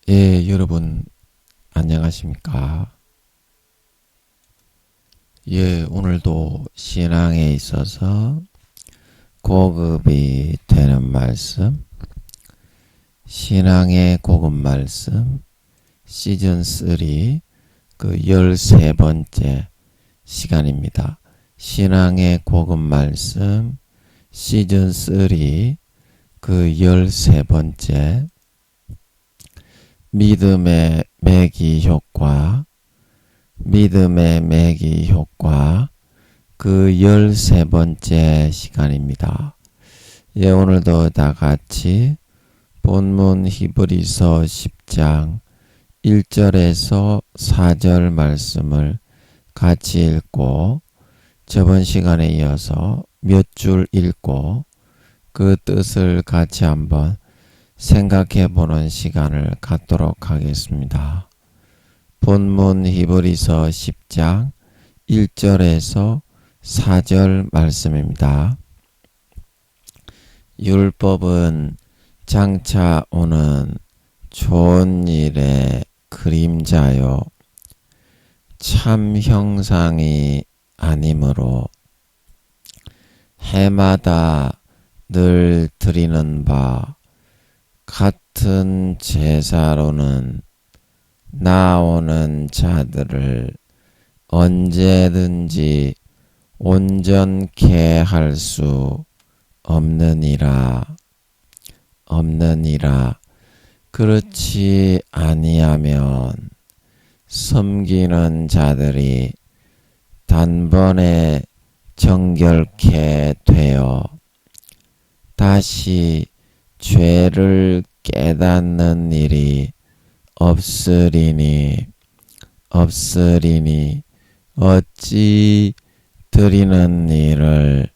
예, 여러분, 안녕하십니까? 예, 오늘도 신앙에 있어서 고급이 되는 말씀, 신앙의 고급 말씀, 시즌3, 그 13번째 시간입니다. 신앙의 고급 말씀, 시즌3, 그 13번째 믿음의 매기 효과, 믿음의 매기 효과, 그 13번째 시간입니다. 예, 오늘도 다 같이 본문 히브리서 10장 1절에서 4절 말씀을 같이 읽고 저번 시간에 이어서 몇 줄 읽고 그 뜻을 같이 한번 생각해 보는 시간을 갖도록 하겠습니다. 본문 히브리서 10장 1절에서 4절 말씀입니다. 율법은 장차 오는 좋은 일의 그림자요 참 형상이 아니므로 해마다 늘 드리는 바 같은 제사로는 나오는 자들을 언제든지 온전케 할 수 없느니라. 그렇지 아니하면 섬기는 자들이 단번에 정결케 되어 다시 죄를 깨닫는 일이 없으리니 어찌 드리는 일을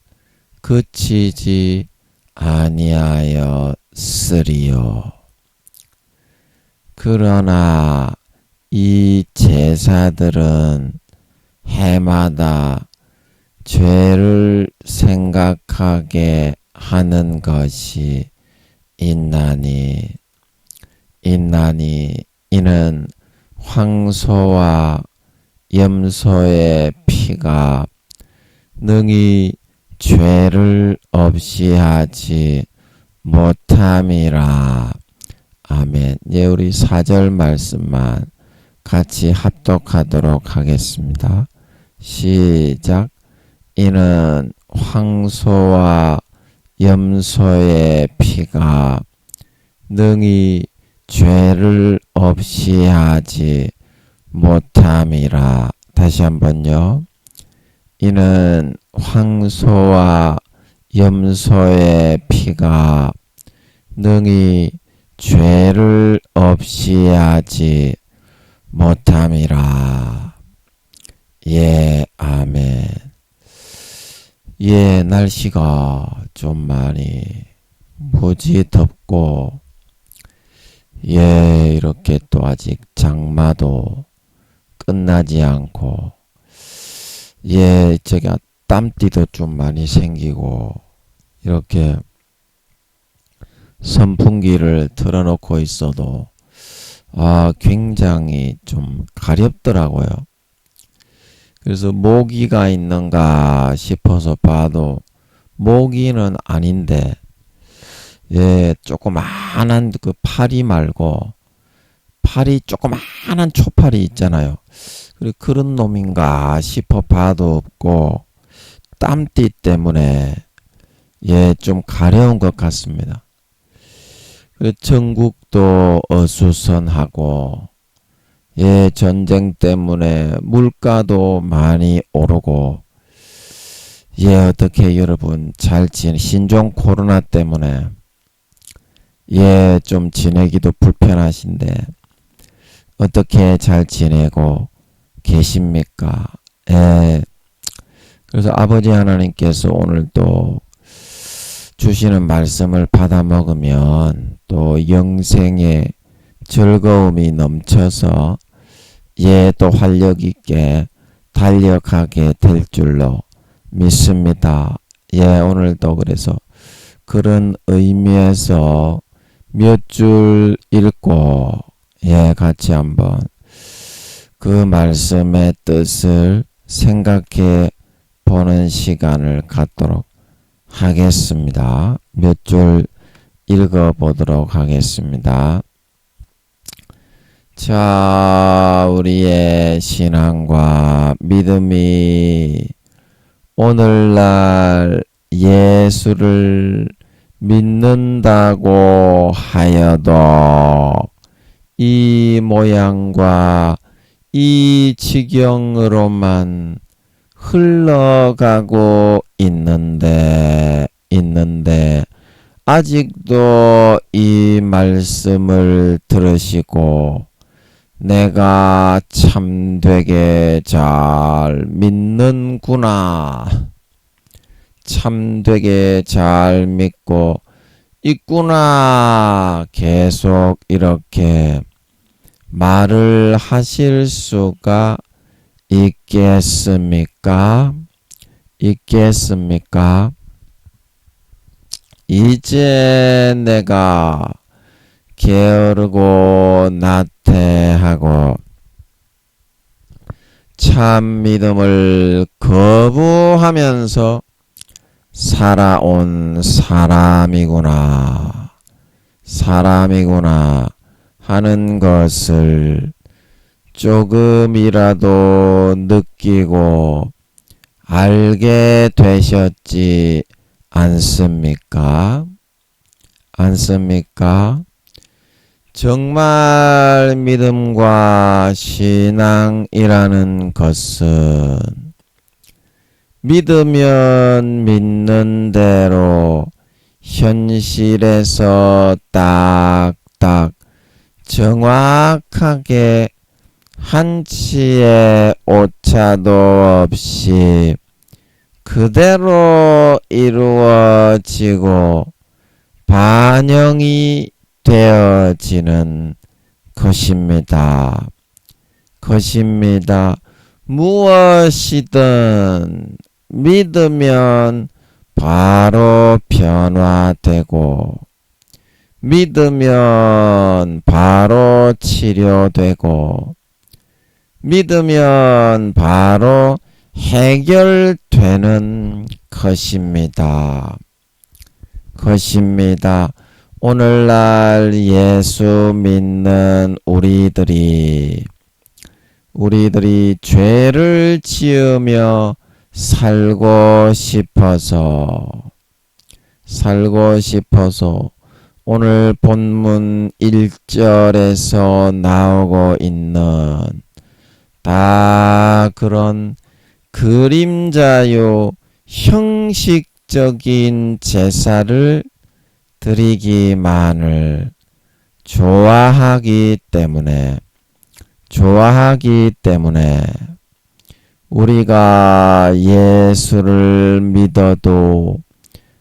그치지 아니하였으리요. 그러나 이 제사들은 해마다 죄를 생각하게 하는 것이 있나니 이는 황소와 염소의 피가 능히 죄를 없이 하지 못함이라. 아멘. 예, 우리 4절 말씀만 같이 합독하도록 하겠습니다. 시작. 이는 황소와 염소의 피가 능히 죄를 없이 하지 못함이라. 다시 한번요. 이는 황소와 염소의 피가 능히 죄를 없이 하지 못함이라. 예, 아멘. 예, 날씨가 좀 많이 무지 덥고 예, 이렇게 또 아직 장마도 끝나지 않고 예, 저기 땀띠도 좀 많이 생기고 이렇게 선풍기를 틀어놓고 있어도 굉장히 좀 가렵더라고요. 그래서 모기가 있는가 싶어서 봐도 모기는 아닌데 예, 조그마한 그 파리 말고 파리 조그마한 초파리 있잖아요. 그런 놈인가 싶어 봐도 없고 땀띠 때문에 예, 좀 가려운 것 같습니다. 전국도 어수선하고 예, 전쟁 때문에 물가도 많이 오르고 예, 어떻게 여러분 잘 신종 코로나 때문에 예, 좀 지내기도 불편하신데 어떻게 잘 지내고 계십니까? 예. 그래서 아버지 하나님께서 오늘 또 주시는 말씀을 받아 먹으면 또 영생의 즐거움이 넘쳐서 예, 또 활력 있게 달려가게 될 줄로 믿습니다. 예, 오늘도 그래서 그런 의미에서 몇 줄 읽고 같이 한번 그 말씀의 뜻을 생각해 보는 시간을 갖도록 하겠습니다. 몇 줄 읽어 보도록 하겠습니다. 자, 우리의 신앙과 믿음이 오늘날 예수를 믿는다고 하여도 이 모양과 이 지경으로만 흘러가고 있는데 아직도 이 말씀을 들으시고 내가 참되게 잘 믿는구나, 참되게 잘 믿고 있구나, 계속 이렇게 말을 하실 수가 있겠습니까? 이제 내가 게으르고 나태하고 참 믿음을 거부하면서 살아온 사람이구나 하는 것을 조금이라도 느끼고 알게 되셨지 않습니까? 정말 믿음과 신앙이라는 것은 믿으면 믿는 대로 현실에서 딱딱 정확하게 한치의 오차도 없이 그대로 이루어지고 반영이 되어지는 것입니다. 무엇이든 믿으면 바로 변화되고 믿으면 바로 치료되고 믿으면 바로 해결되는 것입니다. 오늘날 예수 믿는 우리들이 죄를 지으며 살고 싶어서 오늘 본문 1절에서 나오고 있는 다 그런 그림자요 형식적인 제사를 드리기만을 좋아하기 때문에 우리가 예수를 믿어도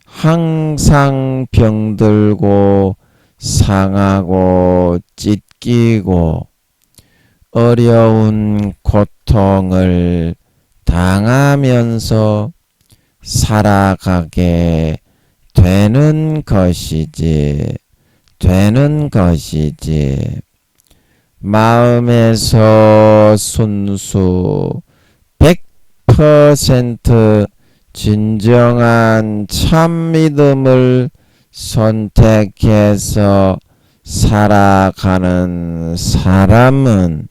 항상 병들고 상하고 찢기고 어려운 고통을 당하면서 살아가게 되는 것이지 마음에서 순수 100% 진정한 참 믿음을 선택해서 살아가는 사람은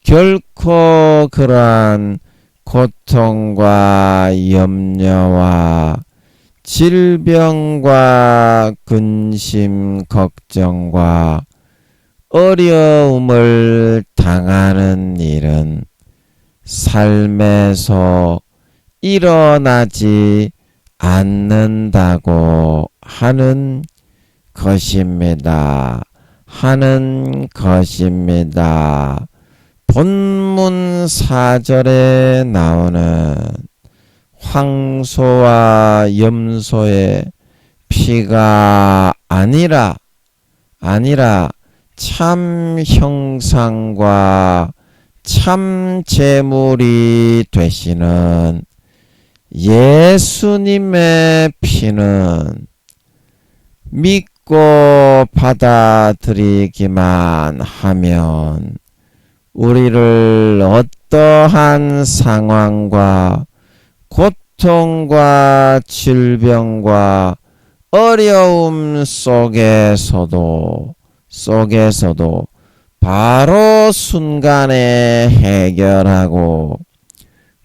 결코 그러한 고통과 염려와 질병과 근심 걱정과 어려움을 당하는 일은 삶에서 일어나지 않는다고 하는 것입니다. 본문 4절에 나오는 황소와 염소의 피가 아니라 참 형상과 참 제물이 되시는 예수님의 피는 믿고 믿고 받아들이기만 하면 우리를 어떠한 상황과 고통과 질병과 어려움 속에서도 바로 순간에 해결하고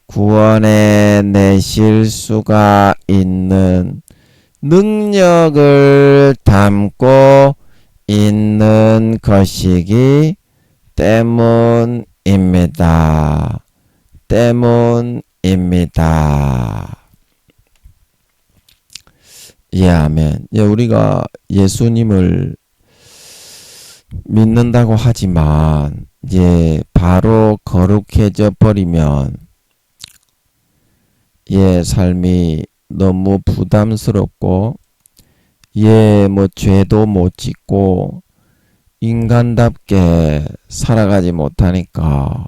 구원해 내실 수가 있는 능력을 담고 있는 것이기 때문입니다. 예, 아멘. 예, 우리가 예수님을 믿는다고 하지만, 예, 바로 거룩해져 버리면, 예, 삶이 너무 부담스럽고, 예, 뭐, 죄도 못 짓고, 인간답게 살아가지 못하니까,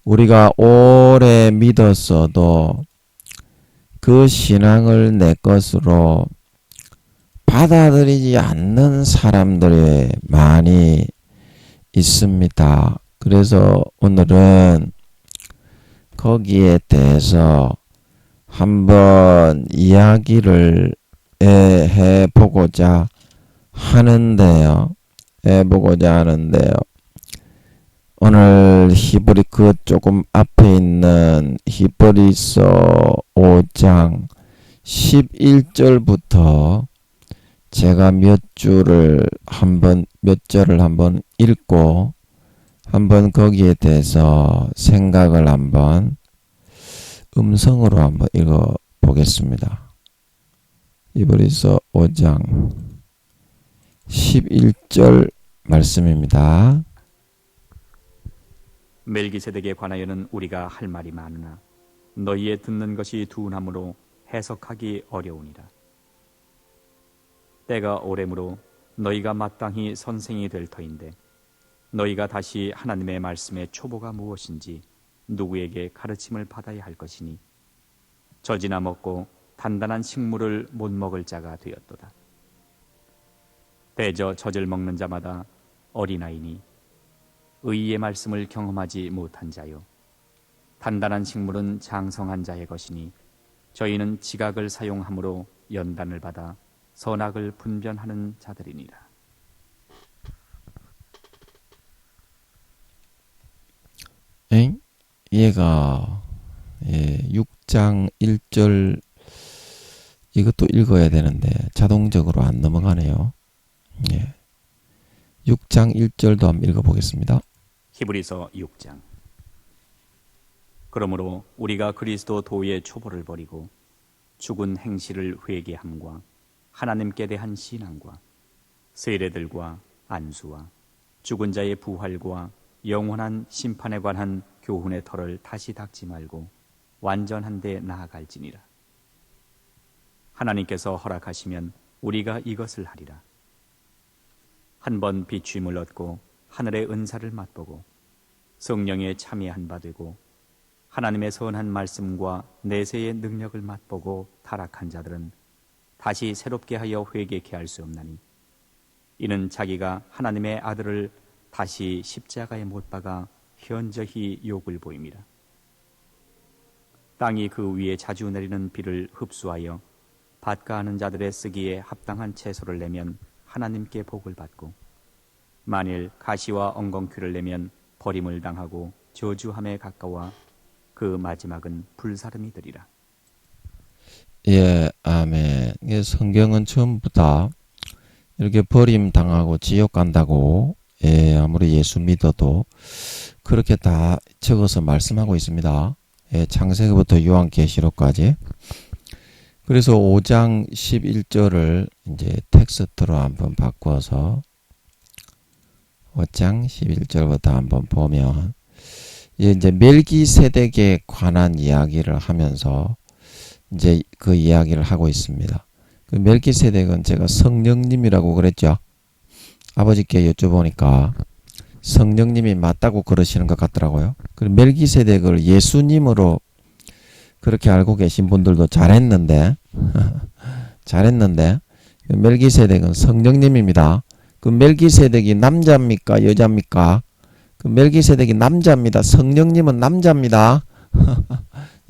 우리가 오래 믿었어도, 그 신앙을 내 것으로 받아들이지 않는 사람들이 많이 있습니다. 그래서 오늘은 거기에 대해서 한번 이야기를 해보고자 하는데요. 오늘 히브리 그 조금 앞에 있는 히브리서 5장 11절부터 제가 몇 절을 한번 읽고 한번 거기에 대해서 생각을 한번 음성으로 한번 읽어 보겠습니다. 히브리서 5장 11절 말씀입니다. 멜기세덱에 관하여는 우리가 할 말이 많으나 너희의 듣는 것이 둔하므로 해석하기 어려우니라. 때가 오래므로 너희가 마땅히 선생이 될 터인데 너희가 다시 하나님의 말씀의 초보가 무엇인지 누구에게 가르침을 받아야 할 것이니 젖이나 먹고 단단한 식물을 못 먹을 자가 되었도다. 대저 젖을 먹는 자마다 어린아이니 의의 말씀을 경험하지 못한 자요 단단한 식물은 장성한 자의 것이니 저희는 지각을 사용함으로 연단을 받아 선악을 분별하는 자들이니라. 얘가 6장 1절 이것도 읽어야 되는데 자동적으로 안 넘어가네요. 6장 1절도 한번 읽어보겠습니다. 히브리서 6장. 그러므로 우리가 그리스도 도의 초보를 버리고 죽은 행실을 회개함과 하나님께 대한 신앙과 세례들과 안수와 죽은 자의 부활과 영원한 심판에 관한 교훈의 털을 다시 닦지 말고 완전한 데 나아갈지니라. 하나님께서 허락하시면 우리가 이것을 하리라. 한번 비추임을 얻고 하늘의 은사를 맛보고 성령에 참여한 바 되고 하나님의 선한 말씀과 내세의 능력을 맛보고 타락한 자들은 다시 새롭게 하여 회개케 할 수 없나니 이는 자기가 하나님의 아들을 다시 십자가에 못 박아 현저히 욕을 보임이라. 땅이 그 위에 자주 내리는 비를 흡수하여 밭가하는 자들의 쓰기에 합당한 채소를 내면 하나님께 복을 받고 만일 가시와 엉겅퀴를 내면 버림을 당하고 저주함에 가까워 그 마지막은 불사름이 되리라. 예, 아멘. 성경은 전부 다 이렇게 버림 당하고 지옥 간다고 아무리 예수 믿어도 그렇게 다 적어서 말씀하고 있습니다. 창세기부터 요한계시록까지. 그래서 5장 11절을 이제 텍스트로 한번 바꿔서 5장 11절부터 한번 보면 이제 멜기세덱에 관한 이야기를 하면서 이제 그 이야기를 하고 있습니다. 그 멜기세덱은 제가 성령님이라고 그랬죠. 아버지께 여쭤보니까 성령님이 맞다고 그러시는 것 같더라고요. 그 멜기세덱을 예수님으로 그렇게 알고 계신 분들도 잘했는데 멜기세덱은 성령님입니다. 그 멜기세덱이 남자입니까? 여자입니까? 그 멜기세덱이 남자입니다. 성령님은 남자입니다.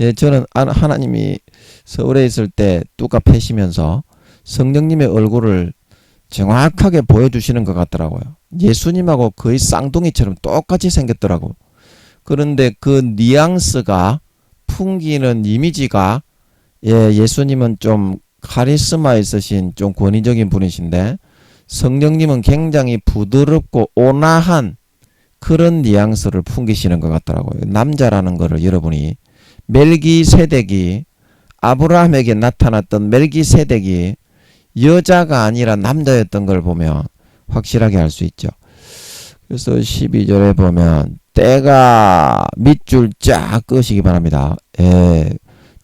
예, 저는 하나님이 서울에 있을 때 뚜까 패시면서 성령님의 얼굴을 정확하게 보여주시는 것 같더라고요. 예수님하고 거의 쌍둥이처럼 똑같이 생겼더라고. 그런데 그 뉘앙스가 풍기는 이미지가 예수님은 좀 카리스마 있으신 좀 권위적인 분이신데 성령님은 굉장히 부드럽고 온화한 그런 뉘앙스를 풍기시는 것 같더라고요. 남자라는 거를 여러분이 멜기세덱이 아브라함에게 나타났던 멜기세덱이 여자가 아니라 남자였던 걸 보면 확실하게 알 수 있죠. 그래서 12절에 보면 때가 밑줄 쫙 끄시기 바랍니다.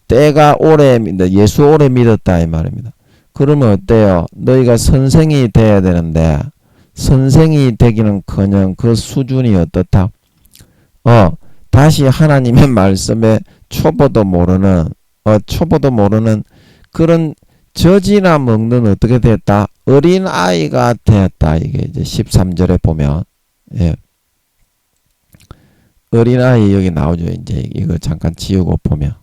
때가 오래 예수 오래 믿었다 이 말입니다. 그러면 어때요? 너희가 선생이 돼야 되는데 선생이 되기는커녕 그 수준이 어떻다? 다시 하나님의 말씀에 초보도 모르는 그런 젖이나 먹는 어떻게 됐다? 어린 아이가 되었다. 이게 이제 13절에 보면 어린 아이 여기 나오죠. 이제 이거 잠깐 지우고 보면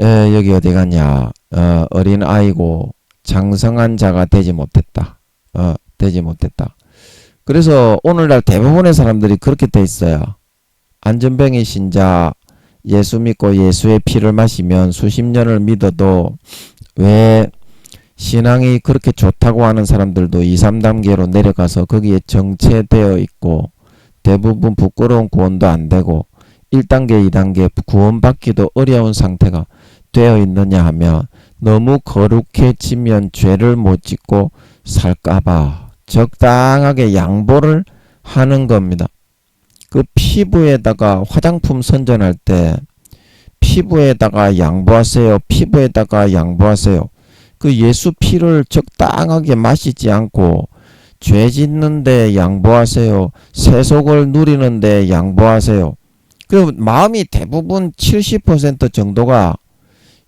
여기 어디 갔냐? 어린 아이고 장성한 자가 되지 못했다. 되지 못했다. 그래서 오늘날 대부분의 사람들이 그렇게 돼 있어요. 안전병이 신자 예수 믿고 예수의 피를 마시면 수십 년을 믿어도 왜 신앙이 그렇게 좋다고 하는 사람들도 2, 3단계로 내려가서 거기에 정체되어 있고 대부분 부끄러운 구원도 안 되고 1단계, 2단계 구원받기도 어려운 상태가 되어 있느냐 하면 너무 거룩해지면 죄를 못 짓고 살까봐 적당하게 양보를 하는 겁니다. 그 피부에다가 화장품 선전할 때 피부에다가 양보하세요. 피부에다가 양보하세요. 그 예수 피를 적당하게 마시지 않고 죄 짓는데 양보하세요. 세속을 누리는데 양보하세요. 그 마음이 대부분 70% 정도가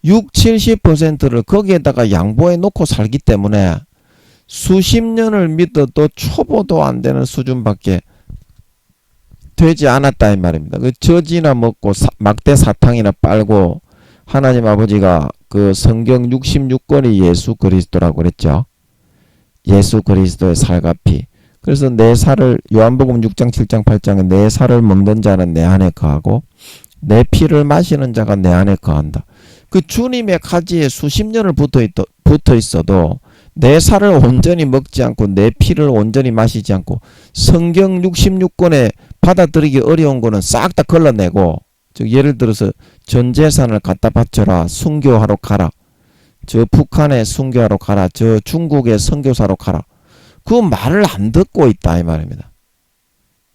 70%를 거기에다가 양보해 놓고 살기 때문에 수십 년을 믿어도 초보도 안 되는 수준밖에 되지 않았다 이 말입니다. 그 젖이나 먹고 막대 사탕이나 빨고 하나님 아버지가 그 성경 66권이 예수 그리스도라고 그랬죠. 예수 그리스도의 살과 피. 그래서 내 살을 요한복음 6장 7장 8장에 내 살을 먹는 자는 내 안에 거하고 내 피를 마시는 자가 내 안에 거한다. 그 주님의 가지에 수십 년을 붙어 있어도 내 살을 온전히 먹지 않고 내 피를 온전히 마시지 않고 성경 66권에 받아들이기 어려운 거는 싹 다 걸러내고 즉 예를 들어서 전 재산을 갖다 바쳐라. 순교하러 가라. 저 북한에 순교하러 가라. 저 중국에 선교사로 가라. 그 말을 안 듣고 있다 이 말입니다.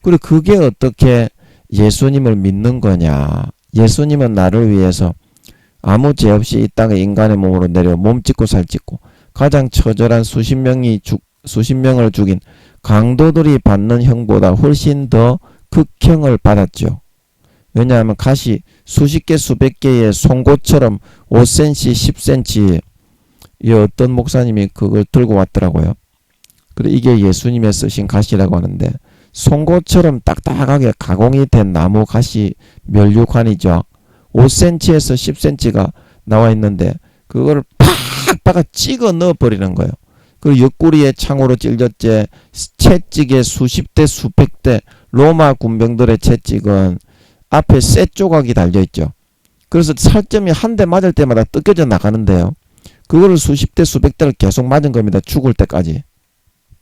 그리고 그게 어떻게 예수님을 믿는 거냐. 예수님은 나를 위해서 아무 죄 없이 이 땅에 인간의 몸으로 내려 몸짓고 살짓고 가장 처절한 수십 명을 죽인 강도들이 받는 형보다 훨씬 더 극형을 받았죠. 왜냐하면 가시 수십 개 수백 개의 송곳처럼 5cm 10cm 이 어떤 목사님이 그걸 들고 왔더라고요. 그래 이게 예수님의 쓰신 가시라고 하는데 송곳처럼 딱딱하게 가공이 된 나무 가시 멸류관이죠. 5cm에서 10cm가 나와 있는데 그걸 팍 박아 찍어 넣어버리는 거예요. 그리고 옆구리에 창으로 찔렸지 채찍에 수십 대 수백 대 로마 군병들의 채찍은 앞에 쇠 조각이 달려있죠. 그래서 살점이 한 대 맞을 때마다 뜯겨져 나가는데요. 그거를 수십 대 수백 대를 계속 맞은 겁니다. 죽을 때까지.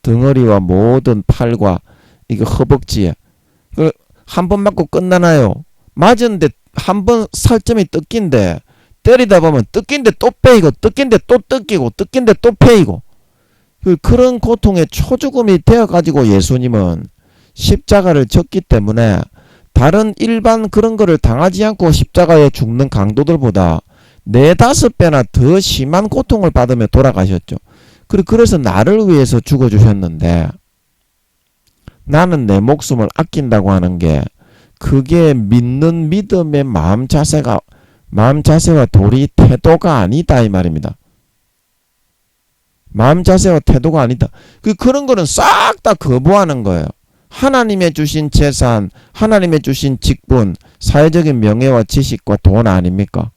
등허리와 모든 팔과 이거 허벅지에. 한 번 맞고 끝나나요? 맞은데 한 번 살점이 뜯긴데 때리다 보면 뜯긴데 또 빼이고 뜯긴데 또 뜯기고 뜯긴데 또 빼이고 그런 고통에 초죽음이 되어가지고 예수님은 십자가를 졌기 때문에 다른 일반 그런 거를 당하지 않고 십자가에 죽는 강도들보다 4-5배나 더 심한 고통을 받으며 돌아가셨죠. 그래서 나를 위해서 죽어주셨는데 나는 내 목숨을 아낀다고 하는 게 그게 믿는 믿음의 마음 자세와 도리 태도가 아니다 이 말입니다. 마음 자세와 태도가 아니다. 그런 거는 싹 다 거부하는 거예요. 하나님의 주신 재산, 하나님의 주신 직분, 사회적인 명예와 지식과 돈 아닙니까?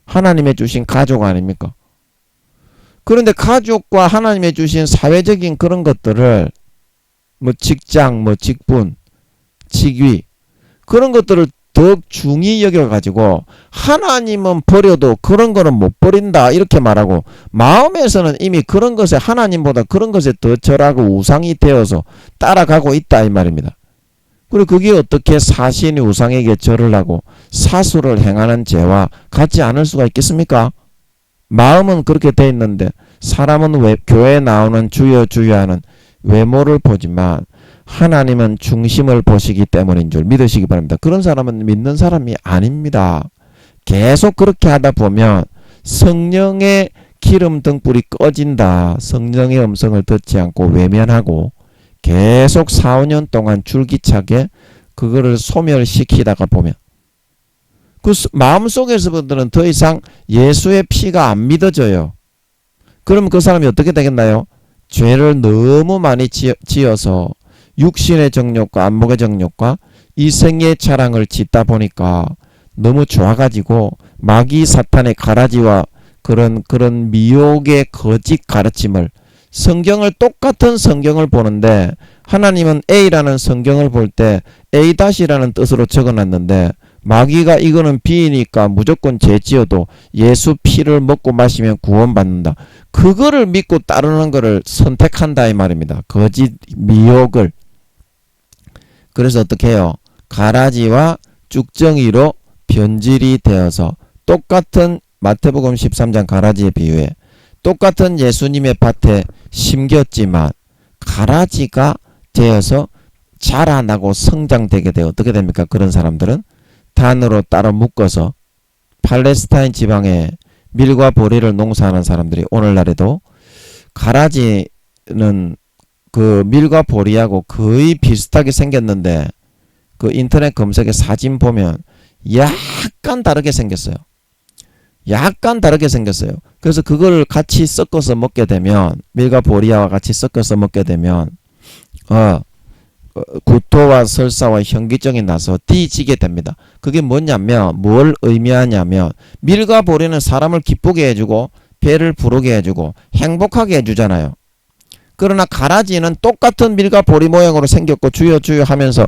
하나님의 주신 가족 아닙니까? 그런데 가족과 하나님의 주신 사회적인 그런 것들을 뭐 직장, 뭐 직분, 직위 그런 것들을 더욱 중히 여겨가지고 하나님은 버려도 그런 거는 못 버린다 이렇게 말하고 마음에서는 이미 그런 것에 하나님보다 그런 것에 더 절하고 우상이 되어서 따라가고 있다 이 말입니다. 그리고 그게 어떻게 사신이 우상에게 절을 하고 사수를 행하는 죄와 같지 않을 수가 있겠습니까? 마음은 그렇게 돼 있는데 사람은 교회에 나오는 주여 주여 하는 외모를 보지만 하나님은 중심을 보시기 때문인 줄 믿으시기 바랍니다. 그런 사람은 믿는 사람이 아닙니다. 계속 그렇게 하다 보면 성령의 기름 등불이 꺼진다. 성령의 음성을 듣지 않고 외면하고 계속 4, 5년 동안 줄기차게 그거를 소멸시키다가 보면 그 마음속에서부터는 더 이상 예수의 피가 안 믿어져요. 그럼 그 사람이 어떻게 되겠나요? 죄를 너무 많이 지어서 육신의 정욕과 안목의 정욕과 이생의 자랑을 짓다 보니까 너무 좋아가지고 마귀 사탄의 가라지와 그런 미혹의 거짓 가르침을 성경을 똑같은 성경을 보는데 하나님은 A라는 성경을 볼 때 A-라는 뜻으로 적어놨는데 마귀가 이거는 B니까 무조건 죄 지어도 예수 피를 먹고 마시면 구원받는다. 그거를 믿고 따르는 거를 선택한다 이 말입니다. 거짓 미혹을. 그래서 어떻게 해요? 가라지와 쭉정이로 변질이 되어서 똑같은 마태복음 13장 가라지의 비유에 똑같은 예수님의 밭에 심겼지만 가라지가 되어서 자라나고 성장되게 되어 어떻게 됩니까? 그런 사람들은 단으로 따로 묶어서 팔레스타인 지방에 밀과 보리를 농사하는 사람들이 오늘날에도 가라지는 그 밀과 보리하고 거의 비슷하게 생겼는데 그 인터넷 검색에 사진 보면 약간 다르게 생겼어요. 약간 다르게 생겼어요. 그래서 그걸 같이 섞어서 먹게 되면 밀과 보리와 같이 섞어서 먹게 되면 구토와 설사와 현기증이 나서 뒤지게 됩니다. 그게 뭐냐면 뭘 의미하냐면 밀과 보리는 사람을 기쁘게 해주고 배를 부르게 해주고 행복하게 해주잖아요. 그러나 가라지는 똑같은 밀과 보리 모양으로 생겼고 주여 주여 하면서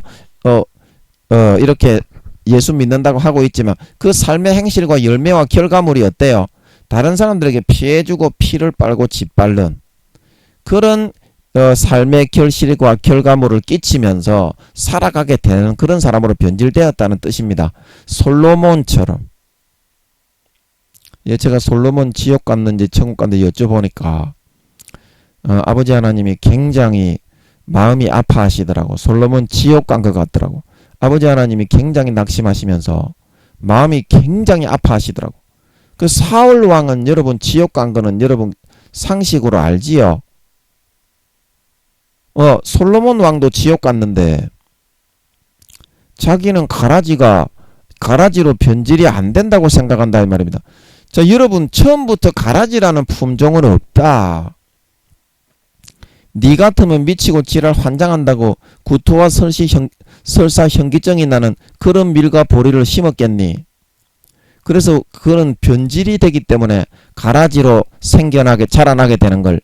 이렇게 예수 믿는다고 하고 있지만 그 삶의 행실과 열매와 결과물이 어때요? 다른 사람들에게 피해주고 피를 빨고 짓밟는 그런 삶의 결실과 결과물을 끼치면서 살아가게 되는 그런 사람으로 변질되었다는 뜻입니다. 솔로몬처럼. 제가 솔로몬 지옥 갔는지 천국 갔는지 여쭤보니까 아버지 하나님이 굉장히 마음이 아파하시더라고. 솔로몬 지옥 간 것 같더라고. 아버지 하나님이 굉장히 낙심하시면서 마음이 굉장히 아파하시더라고. 그 사울 왕은 여러분 지옥 간 거는 여러분 상식으로 알지요? 솔로몬 왕도 지옥 갔는데 자기는 가라지로 변질이 안 된다고 생각한다 이 말입니다. 자, 여러분 처음부터 가라지라는 품종은 없다. 니 같으면 미치고 지랄 환장한다고 구토와 설사 현기증이 나는 그런 밀과 보리를 심었겠니? 그래서 그런 변질이 되기 때문에 가라지로 생겨나게 자라나게 되는 걸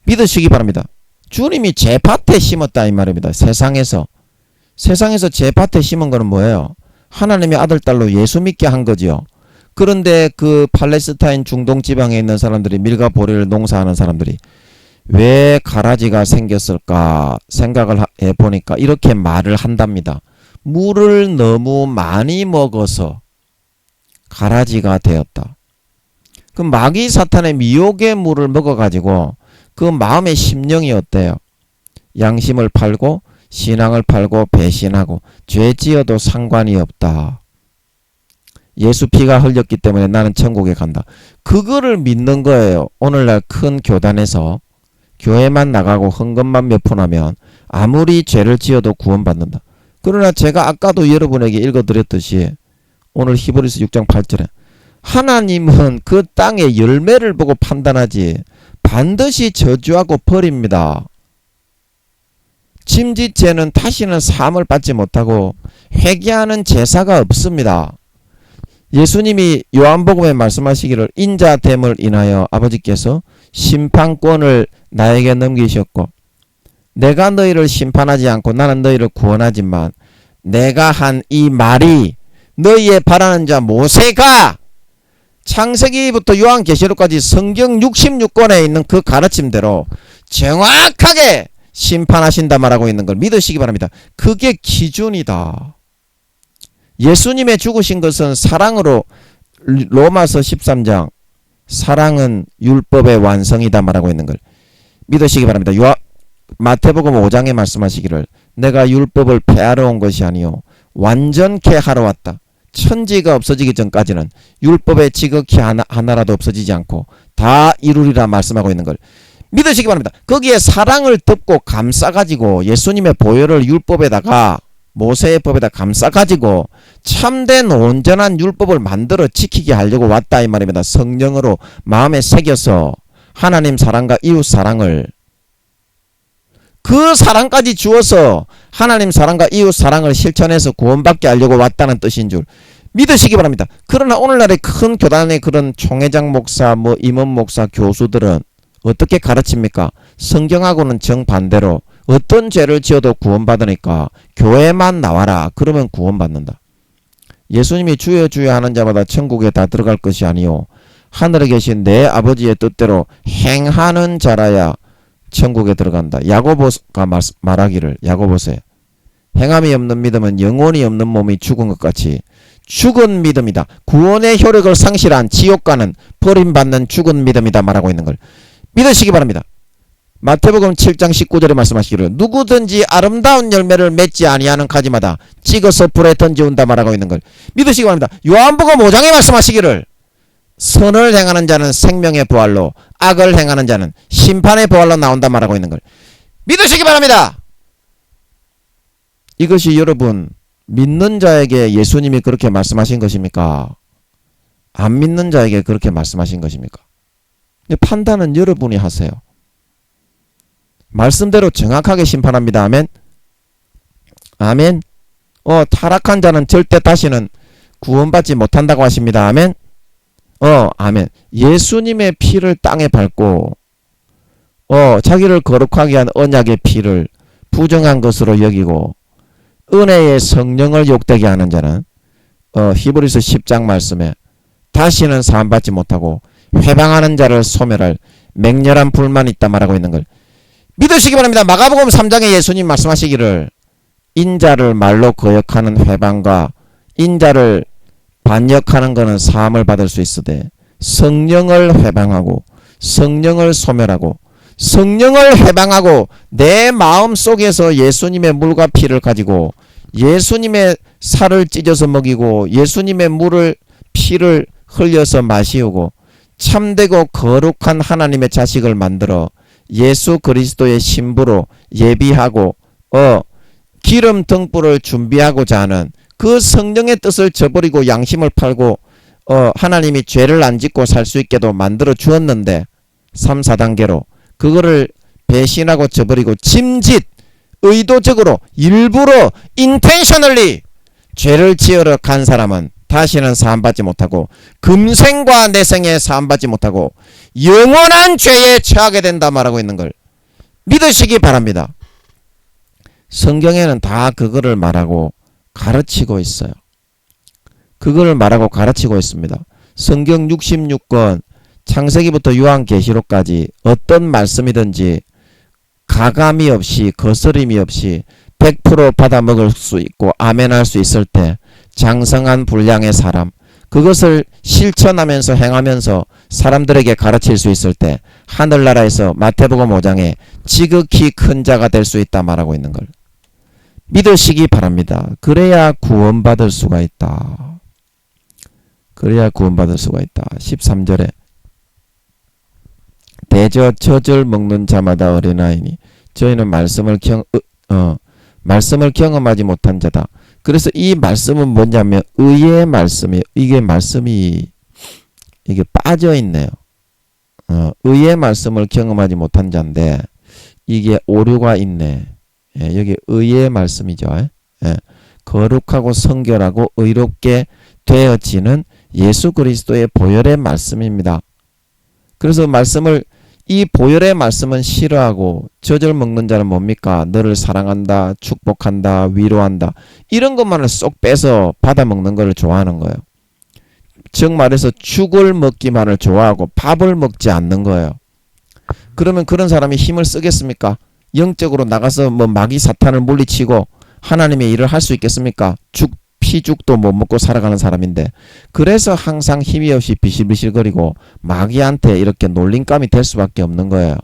믿으시기 바랍니다. 주님이 제 밭에 심었다 이 말입니다. 세상에서 제 밭에 심은 거는 뭐예요? 하나님의 아들 딸로 예수 믿게 한 거지요. 그런데 그 팔레스타인 중동 지방에 있는 사람들이 밀과 보리를 농사하는 사람들이 왜 가라지가 생겼을까 생각을 해보니까 이렇게 말을 한답니다. 물을 너무 많이 먹어서 가라지가 되었다. 그 마귀 사탄의 미혹의 물을 먹어가지고 그 마음의 심령이 어때요? 양심을 팔고 신앙을 팔고 배신하고 죄 지어도 상관이 없다. 예수 피가 흘렸기 때문에 나는 천국에 간다. 그거를 믿는 거예요. 오늘날 큰 교단에서 교회만 나가고 헌금만 몇 푼 하면 아무리 죄를 지어도 구원받는다. 그러나 제가 아까도 여러분에게 읽어드렸듯이 오늘 히브리서 6장 8절에 하나님은 그 땅의 열매를 보고 판단하지 반드시 저주하고 버립니다. 짐짓죄는 다시는 사함을 받지 못하고 회개하는 제사가 없습니다. 예수님이 요한복음에 말씀하시기를 인자됨을 인하여 아버지께서 심판권을 나에게 넘기셨고 내가 너희를 심판하지 않고 나는 너희를 구원하지만 내가 한 이 말이 너희의 바라는 자 모세가 창세기부터 요한계시록까지 성경 66권에 있는 그 가르침대로 정확하게 심판하신다 말하고 있는 걸 믿으시기 바랍니다. 그게 기준이다. 예수님의 죽으신 것은 사랑으로 로마서 13장 사랑은 율법의 완성이다 말하고 있는 걸 믿으시기 바랍니다. 마태복음 5장에 말씀하시기를 내가 율법을 폐하러 온 것이 아니요 완전케 하러 왔다. 천지가 없어지기 전까지는 율법의 지극히 하나라도 없어지지 않고 다 이루리라 말씀하고 있는 걸 믿으시기 바랍니다. 거기에 사랑을 덮고 감싸가지고 예수님의 보혈을 율법에다가 모세의 법에다 감싸가지고 참된 온전한 율법을 만들어 지키게 하려고 왔다 이 말입니다. 성령으로 마음에 새겨서 하나님 사랑과 이웃 사랑을 그 사랑까지 주어서 하나님 사랑과 이웃 사랑을 실천해서 구원받게 하려고 왔다는 뜻인 줄 믿으시기 바랍니다. 그러나 오늘날의 큰 교단의 그런 총회장 목사, 임원 목사, 교수들은 어떻게 가르칩니까? 성경하고는 정반대로 어떤 죄를 지어도 구원받으니까 교회만 나와라. 그러면 구원받는다. 예수님이 주여 주여 하는 자마다 천국에 다 들어갈 것이 아니요 하늘에 계신 내 아버지의 뜻대로 행하는 자라야 천국에 들어간다. 야고보가 말하기를 야고보서에 행함이 없는 믿음은 영혼이 없는 몸이 죽은 것 같이 죽은 믿음이다. 구원의 효력을 상실한 지옥 가는 버림받는 죽은 믿음이다 말하고 있는 걸 믿으시기 바랍니다. 마태복음 7장 19절에 말씀하시기를 누구든지 아름다운 열매를 맺지 아니하는 가지마다 찍어서 불에 던지운다 말하고 있는 걸 믿으시기 바랍니다. 요한복음 5장에 말씀하시기를 선을 행하는 자는 생명의 부활로 악을 행하는 자는 심판의 부활로 나온다 말하고 있는 걸 믿으시기 바랍니다. 이것이 여러분 믿는 자에게 예수님이 그렇게 말씀하신 것입니까? 안 믿는 자에게 그렇게 말씀하신 것입니까? 판단은 여러분이 하세요. 말씀대로 정확하게 심판합니다. 아멘. 아멘. 타락한 자는 절대 다시는 구원받지 못한다고 하십니다. 아멘. 아멘. 예수님의 피를 땅에 밟고 자기를 거룩하게 한 언약의 피를 부정한 것으로 여기고 은혜의 성령을 욕되게 하는 자는 히브리서 10장 말씀에 다시는 사함받지 못하고 회방하는 자를 소멸할 맹렬한 불만이 있다 말하고 있는 걸 믿으시기 바랍니다. 마가복음 3장에 예수님 말씀하시기를 인자를 말로 거역하는 회방과 인자를 반역하는 것은 사함을 받을 수 있으되 성령을 회방하고 성령을 소멸하고 성령을 회방하고 내 마음 속에서 예수님의 물과 피를 가지고 예수님의 살을 찢어서 먹이고 예수님의 물을 피를 흘려서 마시우고 참되고 거룩한 하나님의 자식을 만들어 예수 그리스도의 신부로 예비하고 기름 등불을 준비하고자 하는 그 성령의 뜻을 저버리고 양심을 팔고 하나님이 죄를 안 짓고 살 수 있게도 만들어 주었는데 3, 4단계로 그거를 배신하고 저버리고 짐짓 의도적으로 일부러 intentionally 죄를 지으러 간 사람은 다시는 사함받지 못하고 금생과 내생에 사함받지 못하고 영원한 죄에 처하게 된다 말하고 있는 걸 믿으시기 바랍니다. 성경에는 다 그거를 말하고 가르치고 있어요. 그거를 말하고 가르치고 있습니다. 성경 66권 창세기부터 요한계시록까지 어떤 말씀이든지 가감이 없이 거스림이 없이 100% 받아먹을 수 있고 아멘할 수 있을 때 장성한 분량의 사람 그것을 실천하면서 행하면서 사람들에게 가르칠 수 있을 때 하늘나라에서 마태복음 5장에 지극히 큰 자가 될 수 있다 말하고 있는 걸 믿으시기 바랍니다. 그래야 구원받을 수가 있다. 그래야 구원받을 수가 있다. 13절에 대저 젖을 먹는 자마다 어린아이니 저희는 말씀을 경험하지 못한 자다. 그래서 이 말씀은 뭐냐면 의의 말씀이에요. 이게 말씀이 이게 빠져 있네요. 의의 말씀을 경험하지 못한 자인데 이게 오류가 있네. 예, 여기 의의 말씀이죠. 예, 거룩하고 성결하고 의롭게 되어지는 예수 그리스도의 보혈의 말씀입니다. 그래서 이 보혈의 말씀은 싫어하고 젖을 먹는 자는 뭡니까? 너를 사랑한다, 축복한다, 위로한다. 이런 것만을 쏙 빼서 받아 먹는 걸 좋아하는 거예요. 즉 말해서 죽을 먹기만을 좋아하고 밥을 먹지 않는 거예요. 그러면 그런 사람이 힘을 쓰겠습니까? 영적으로 나가서 뭐 마귀 사탄을 물리치고 하나님의 일을 할 수 있겠습니까? 피죽도 못 먹고 살아가는 사람인데, 그래서 항상 힘이 없이 비실비실거리고 마귀한테 이렇게 놀림감이 될 수밖에 없는 거예요.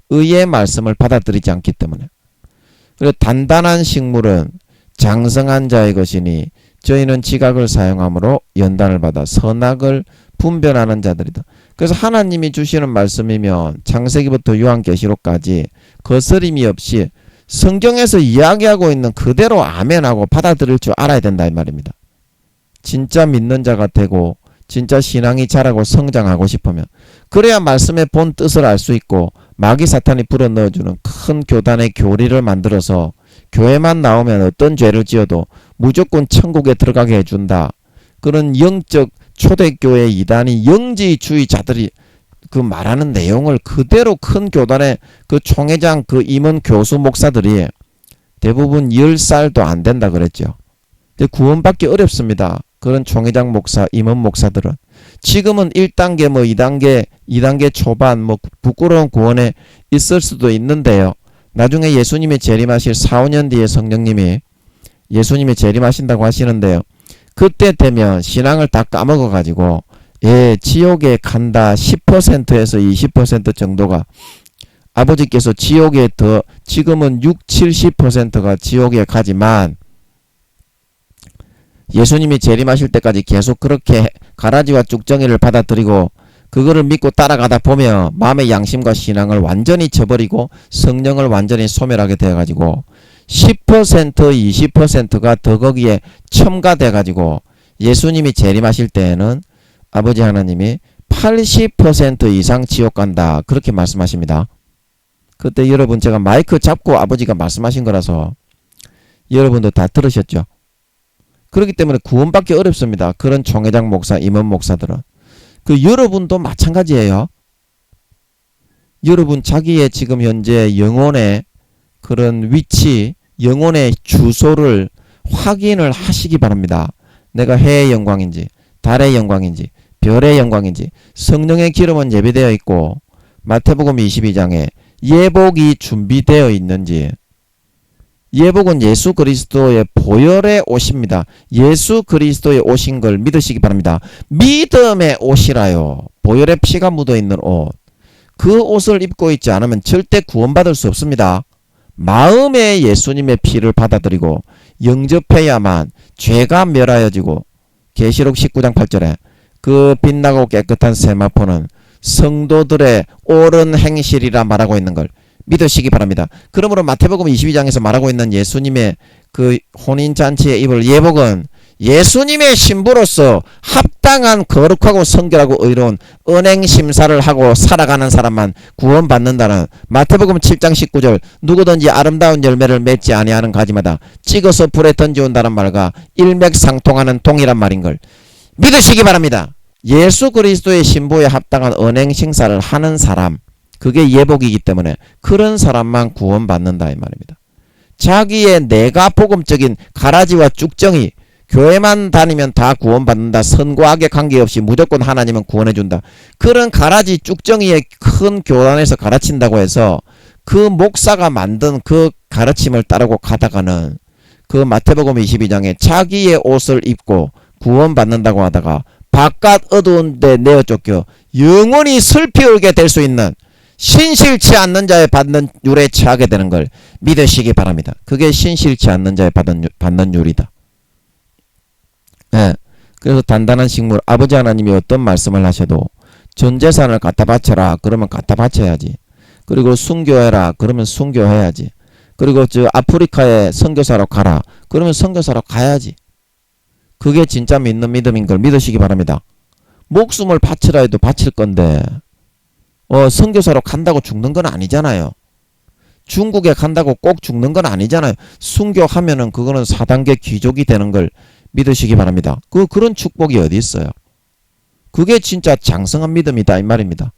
의의 말씀을 받아들이지 않기 때문에. 그리고 단단한 식물은 장성한 자의 것이니 저희는 지각을 사용함으로 연단을 받아 선악을 분별하는 자들이다. 그래서 하나님이 주시는 말씀이면 창세기부터 요한계시록까지 거스림이 없이 성경에서 이야기하고 있는 그대로 아멘하고 받아들일 줄 알아야 된다 이 말입니다. 진짜 믿는 자가 되고 진짜 신앙이 자라고 성장하고 싶으면, 그래야 말씀의 본 뜻을 알 수 있고 마귀 사탄이 불어넣어주는 큰 교단의 교리를 만들어서 교회만 나오면 어떤 죄를 지어도 무조건 천국에 들어가게 해준다. 그런 영적 초대교회 이단이 영지주의자들이 그 말하는 내용을 그대로 큰 교단의 그 총회장 그 임원 교수 목사들이 대부분 10살도 안 된다 그랬죠. 근데 구원받기 어렵습니다. 그런 총회장 목사, 임원 목사들은. 지금은 1단계 뭐 2단계 초반 뭐 부끄러운 구원에 있을 수도 있는데요. 나중에 예수님이 재림하실 4, 5년 뒤에 성령님이 예수님이 재림하신다고 하시는데요. 그때 되면 신앙을 다 까먹어 가지고 지옥에 간다 10%에서 20% 정도가, 아버지께서 지옥에 더 지금은 70%가 지옥에 가지만 예수님이 재림하실 때까지 계속 그렇게 가라지와 쭉정이를 받아들이고 그거를 믿고 따라가다 보면 마음의 양심과 신앙을 완전히 저버리고 성령을 완전히 소멸하게 되어가지고 10% 20%가 더 거기에 첨가돼가지고 예수님이 재림하실 때에는 아버지 하나님이 80% 이상 지옥 간다 그렇게 말씀하십니다. 그때 여러분 제가 마이크 잡고 아버지가 말씀하신 거라서 여러분도 다 들으셨죠. 그렇기 때문에 구원받기 어렵습니다. 그런 총회장 목사, 임원 목사들은. 그 여러분도 마찬가지예요. 여러분 자기의 지금 현재 영혼의 그런 위치, 영혼의 주소를 확인을 하시기 바랍니다. 내가 해의 영광인지 달의 영광인지 별의 영광인지, 성령의 기름은 예비되어 있고 마태복음 22장에 예복이 준비되어 있는지. 예복은 예수 그리스도의 보혈의 옷입니다. 예수 그리스도의 옷인 걸 믿으시기 바랍니다. 믿음의 옷이라요. 보혈의 피가 묻어있는 옷. 그 옷을 입고 있지 않으면 절대 구원받을 수 없습니다. 마음에 예수님의 피를 받아들이고 영접해야만 죄가 멸하여지고, 계시록 19장 8절에 그 빛나고 깨끗한 세마포는 성도들의 옳은 행실이라 말하고 있는 걸 믿으시기 바랍니다. 그러므로 마태복음 22장에서 말하고 있는 예수님의 그 혼인잔치에 입을 예복은 예수님의 신부로서 합당한 거룩하고 성결하고 의로운 은행심사를 하고 살아가는 사람만 구원받는다는 마태복음 7장 19절 누구든지 아름다운 열매를 맺지 아니하는 가지마다 찍어서 불에 던지온다는 말과 일맥상통하는 동일한 말인 걸 믿으시기 바랍니다. 예수 그리스도의 신부에 합당한 은행심사를 하는 사람, 그게 예복이기 때문에 그런 사람만 구원받는다 이 말입니다. 자기의 내가 복음적인 가라지와 쭉정이 교회만 다니면 다 구원받는다, 선과 악에 관계없이 무조건 하나님은 구원해준다, 그런 가라지 쭉정이의 큰 교단에서 가르친다고 해서 그 목사가 만든 그 가르침을 따르고 가다가는 그 마태복음 22장에 자기의 옷을 입고 구원받는다고 하다가 바깥 어두운 데 내어 쫓겨 영원히 슬피 울게 될 수 있는 신실치 않는 자의 받는 율에 처하게 되는 걸 믿으시기 바랍니다. 그게 신실치 않는 자의 받는 율이다. 예. 그래서 단단한 식물, 아버지 하나님이 어떤 말씀을 하셔도 전 재산을 갖다 바쳐라 그러면 갖다 바쳐야지. 그리고 순교해라 그러면 순교해야지. 그리고 저 아프리카에 선교사로 가라 그러면 선교사로 가야지. 그게 진짜 믿는 믿음인 걸 믿으시기 바랍니다. 목숨을 바치라 해도 바칠 건데 선교사로 간다고 죽는 건 아니잖아요. 중국에 간다고 꼭 죽는 건 아니잖아요. 순교하면은 그거는 4단계 귀족이 되는 걸 믿으시기 바랍니다. 그런 축복이 어디 있어요? 그게 진짜 장성한 믿음이다 이 말입니다.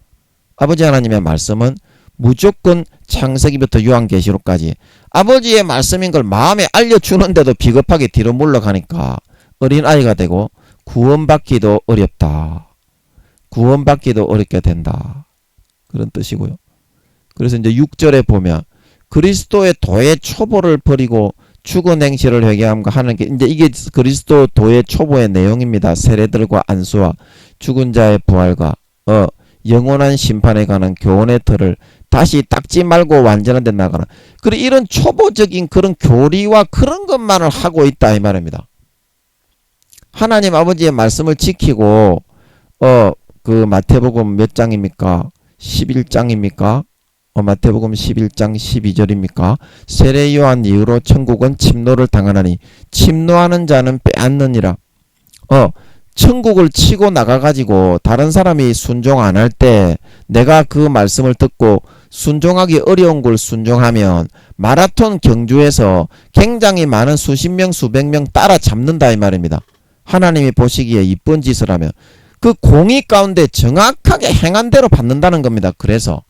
아버지 하나님의 말씀은 무조건 창세기부터 요한계시록까지 아버지의 말씀인 걸 마음에 알려주는데도 비겁하게 뒤로 물러가니까 어린아이가 되고 구원받기도 어렵다. 구원받기도 어렵게 된다. 그런 뜻이고요. 그래서 이제 6절에 보면 그리스도의 도의 초보를 버리고 죽은 행실을 회개함과 하는 게 이제 이게 그리스도 도의 초보의 내용입니다. 세례들과 안수와 죽은 자의 부활과 영원한 심판에 관한 교훈의 틀을 다시 닦지 말고 완전한 데 나가라. 그리고 이런 초보적인 그런 교리와 그런 것만을 하고 있다 이 말입니다. 하나님 아버지의 말씀을 지키고 그 마태복음 몇 장입니까? 11장입니까? 마태복음 11장 12절입니까? 세례 요한 이후로 천국은 침노를 당하나니 침노하는 자는 빼앗느니라. 천국을 치고 나가가지고 다른 사람이 순종 안 할 때 내가 그 말씀을 듣고 순종하기 어려운 걸 순종하면 마라톤 경주에서 굉장히 많은 수십 명 수백 명 따라잡는다 이 말입니다. 하나님이 보시기에 이쁜 짓을 하면 그 공의 가운데 정확하게 행한 대로 받는다는 겁니다. 그래서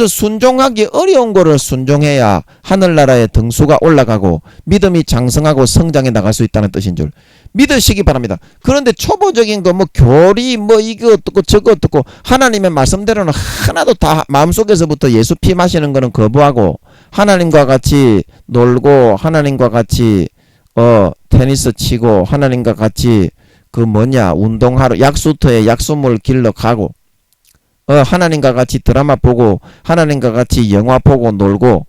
순종하기 어려운 거를 순종해야 하늘나라의 등수가 올라가고 믿음이 장성하고 성장해 나갈 수 있다는 뜻인 줄 믿으시기 바랍니다. 그런데 초보적인 거 교리 이거 어떻고 저거 어떻고 하나님의 말씀대로는 하나도 다 마음속에서부터 예수 피 마시는 거는 거부하고 하나님과 같이 놀고 하나님과 같이 테니스 치고 하나님과 같이 운동하러 약수터에 약수물 길러 가고 하나님과 같이 드라마 보고 하나님과 같이 영화 보고 놀고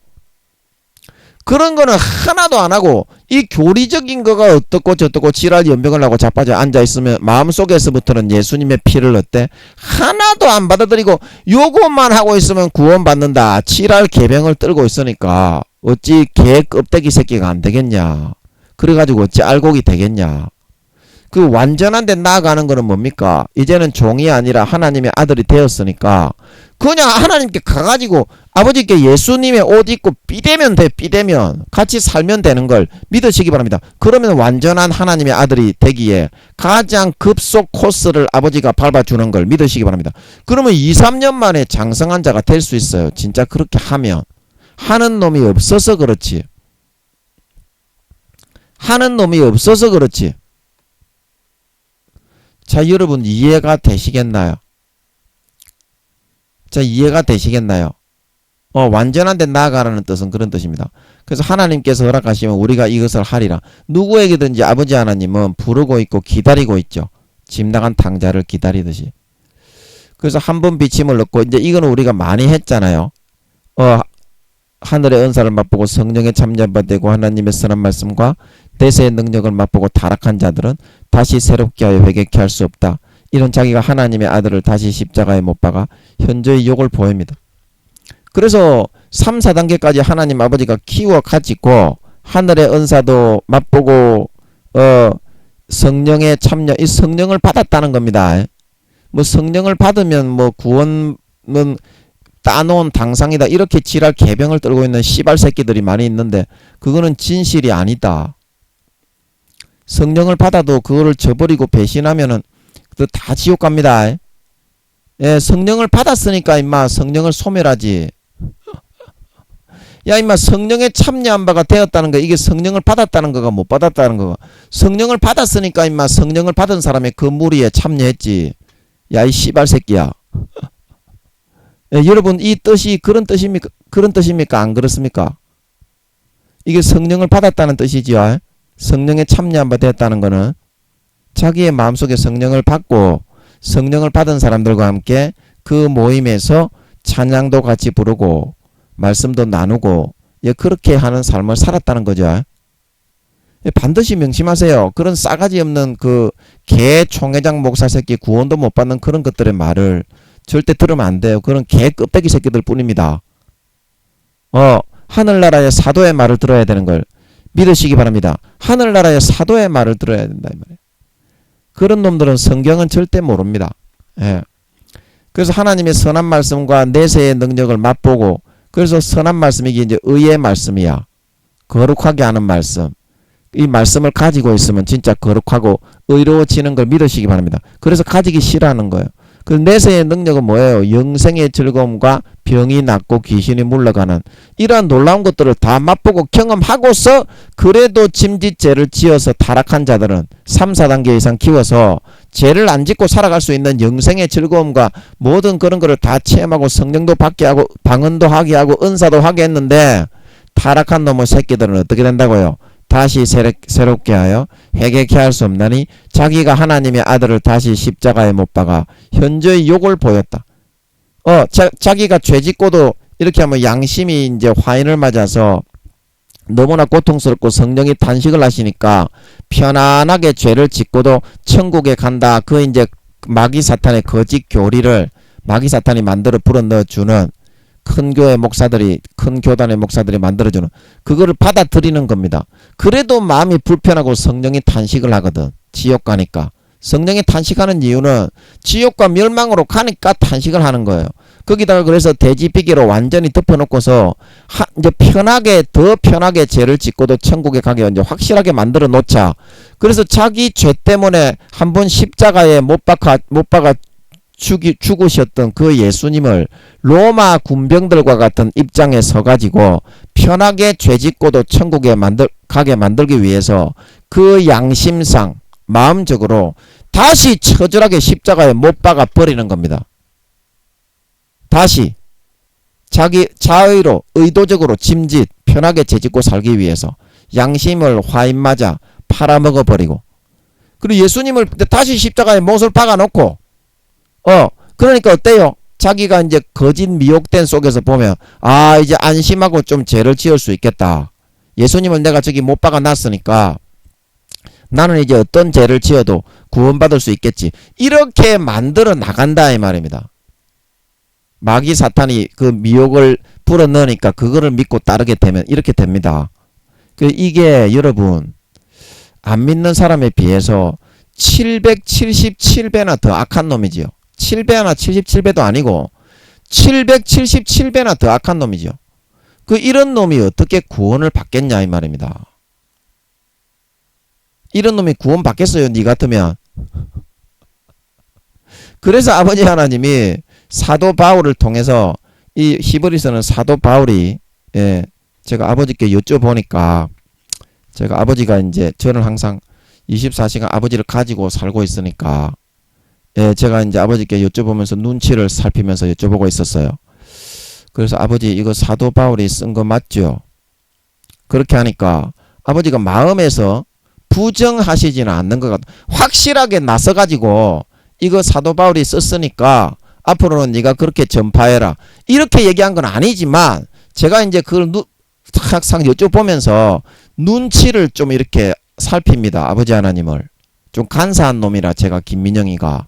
그런 거는 하나도 안 하고 이 교리적인 거가 어떻고 저떻고 지랄 연병을 하고 자빠져 앉아있으면 마음속에서부터는 예수님의 피를 어때? 하나도 안 받아들이고 요것만 하고 있으면 구원받는다. 지랄 개병을 떨고 있으니까 어찌 개 껍데기 새끼가 안 되겠냐. 그래가지고 어찌 알곡이 되겠냐. 그 완전한 데 나아가는 거는 뭡니까? 이제는 종이 아니라 하나님의 아들이 되었으니까 그냥 하나님께 가가지고 아버지께 예수님의 옷 입고 삐대면 돼. 삐대면 같이 살면 되는 걸 믿으시기 바랍니다. 그러면 완전한 하나님의 아들이 되기에 가장 급속 코스를 아버지가 밟아주는 걸 믿으시기 바랍니다. 그러면 2, 3년 만에 장성한 자가 될 수 있어요. 진짜 그렇게 하면. 하는 놈이 없어서 그렇지. 하는 놈이 없어서 그렇지. 자, 여러분 이해가 되시겠나요? 자, 이해가 되시겠나요? 완전한 데 나아가라는 뜻은 그런 뜻입니다. 그래서 하나님께서 허락하시면 우리가 이것을 하리라. 누구에게든지 아버지 하나님은 부르고 있고 기다리고 있죠. 집 나간 탕자를 기다리듯이. 그래서 한 번 비침을 넣고 이제 이거는 우리가 많이 했잖아요. 하늘의 은사를 맛보고 성령에 참여받되고 하나님의 선한 말씀과 대세의 능력을 맛보고 타락한 자들은 다시 새롭게 하여 회개케 할 수 없다. 이런 자기가 하나님의 아들을 다시 십자가에 못 박아 현저히 욕을 보입니다. 그래서 3, 4단계까지 하나님 아버지가 키워 가지고 하늘의 은사도 맛보고 성령에 참여, 이 성령을 받았다는 겁니다. 성령을 받으면 구원은 따놓은 당상이다. 이렇게 지랄 개병을 떨고 있는 씨발 새끼들이 많이 있는데 그거는 진실이 아니다. 성령을 받아도 그거를 저버리고 배신하면은 다 지옥 갑니다. 예, 성령을 받았으니까 임마 성령을 소멸하지. 야 임마 성령에 참여한 바가 되었다는 거 이게 성령을 받았다는 거가 못 받았다는 거가. 성령을 받았으니까 임마 성령을 받은 사람의 그 무리에 참여했지. 야 이 씨발 새끼야. 예, 여러분 이 뜻이 그런 뜻입니까? 안 그렇습니까? 이게 성령을 받았다는 뜻이지요. 성령에 참여한 바 되었다는 거는 자기의 마음속에 성령을 받고 성령을 받은 사람들과 함께 그 모임에서 찬양도 같이 부르고 말씀도 나누고 그렇게 하는 삶을 살았다는 거죠. 반드시 명심하세요. 그런 싸가지 없는 그 개 총회장 목사 새끼 구원도 못 받는 그런 것들의 말을 절대 들으면 안 돼요. 그런 개 껍데기 새끼들 뿐입니다. 하늘나라의 사도의 말을 들어야 되는 걸 믿으시기 바랍니다. 하늘나라의 사도의 말을 들어야 된다 이 말이에요. 그런 놈들은 성경은 절대 모릅니다. 예. 그래서 하나님의 선한 말씀과 내세의 능력을 맛보고, 그래서 선한 말씀이 이제 의의 말씀이야. 거룩하게 하는 말씀. 이 말씀을 가지고 있으면 진짜 거룩하고 의로워지는 걸 믿으시기 바랍니다. 그래서 가지기 싫어하는 거예요. 그 내세의 능력은 뭐예요? 영생의 즐거움과 병이 낫고 귀신이 물러가는 이러한 놀라운 것들을 다 맛보고 경험하고서 그래도 짐짓죄를 지어서 타락한 자들은 3, 4단계 이상 키워서 죄를 안 짓고 살아갈 수 있는 영생의 즐거움과 모든 그런 거를 다 체험하고 성령도 받게 하고 방언도 하게 하고 은사도 하게 했는데 타락한 놈의 새끼들은 어떻게 된다고요? 다시 새롭게 하여 회개케 할 수 없나니 자기가 하나님의 아들을 다시 십자가에 못 박아 현저히 욕을 보였다. 자기가 죄 짓고도 이렇게 하면 양심이 이제 화인을 맞아서 너무나 고통스럽고 성령이 탄식을 하시니까 편안하게 죄를 짓고도 천국에 간다. 그 이제 마귀 사탄의 거짓 교리를 마귀 사탄이 만들어 불어넣어주는 큰 교회 목사들이, 큰 교단의 목사들이 만들어주는 그거를 받아들이는 겁니다. 그래도 마음이 불편하고 성령이 탄식을 하거든. 지옥 가니까. 성령이 탄식하는 이유는 지옥과 멸망으로 가니까 탄식을 하는 거예요. 거기다가 그래서 돼지비계로 완전히 덮어놓고서 이제 더 편하게 죄를 짓고도 천국에 가게 이제 확실하게 만들어 놓자. 그래서 자기 죄 때문에 한번 십자가에 못 박아 죽으셨던 그 예수님을 로마 군병들과 같은 입장에 서가지고 편하게 죄짓고도 천국에 가게 만들기 위해서 그 양심상 마음적으로 다시 처절하게 십자가에 못 박아 버리는 겁니다. 다시 자기 자의로 의도적으로 짐짓 편하게 죄짓고 살기 위해서 양심을 화인맞아 팔아먹어 버리고, 그리고 예수님을 다시 십자가에 못을 박아놓고 그러니까 어때요? 자기가 이제 거짓 미혹된 속에서 보면 이제 안심하고 좀 죄를 지을 수 있겠다. 예수님을 내가 저기 못 박아 놨으니까 나는 이제 어떤 죄를 지어도 구원받을 수 있겠지. 이렇게 만들어 나간다 이 말입니다. 마귀 사탄이 그 미혹을 불어넣으니까 그거를 믿고 따르게 되면 이렇게 됩니다. 이게 여러분 안 믿는 사람에 비해서 777배나 더 악한 놈이지요. 7배나 77배도 아니고 777배나 더 악한 놈이죠. 이런 놈이 어떻게 구원을 받겠냐 이 말입니다. 이런 놈이 구원 받겠어요? 니 같으면? 그래서 아버지 하나님이 사도 바울을 통해서 이 히브리서는 사도 바울이 제가 아버지께 여쭤보니까 제가 아버지가 이제 저는 항상 24시간 아버지를 가지고 살고 있으니까 제가 이제 아버지께 여쭤보면서 눈치를 살피면서 여쭤보고 있었어요. 그래서 아버지 이거 사도 바울이 쓴 거 맞죠? 그렇게 하니까 아버지가 마음에서 부정하시지는 않는 것 같아. 확실하게 나서가지고 이거 사도 바울이 썼으니까 앞으로는 네가 그렇게 전파해라. 이렇게 얘기한 건 아니지만 제가 이제 그걸 항상 여쭤보면서 눈치를 좀 이렇게 살핍니다. 아버지 하나님을. 좀 간사한 놈이라 제가 김민영이가.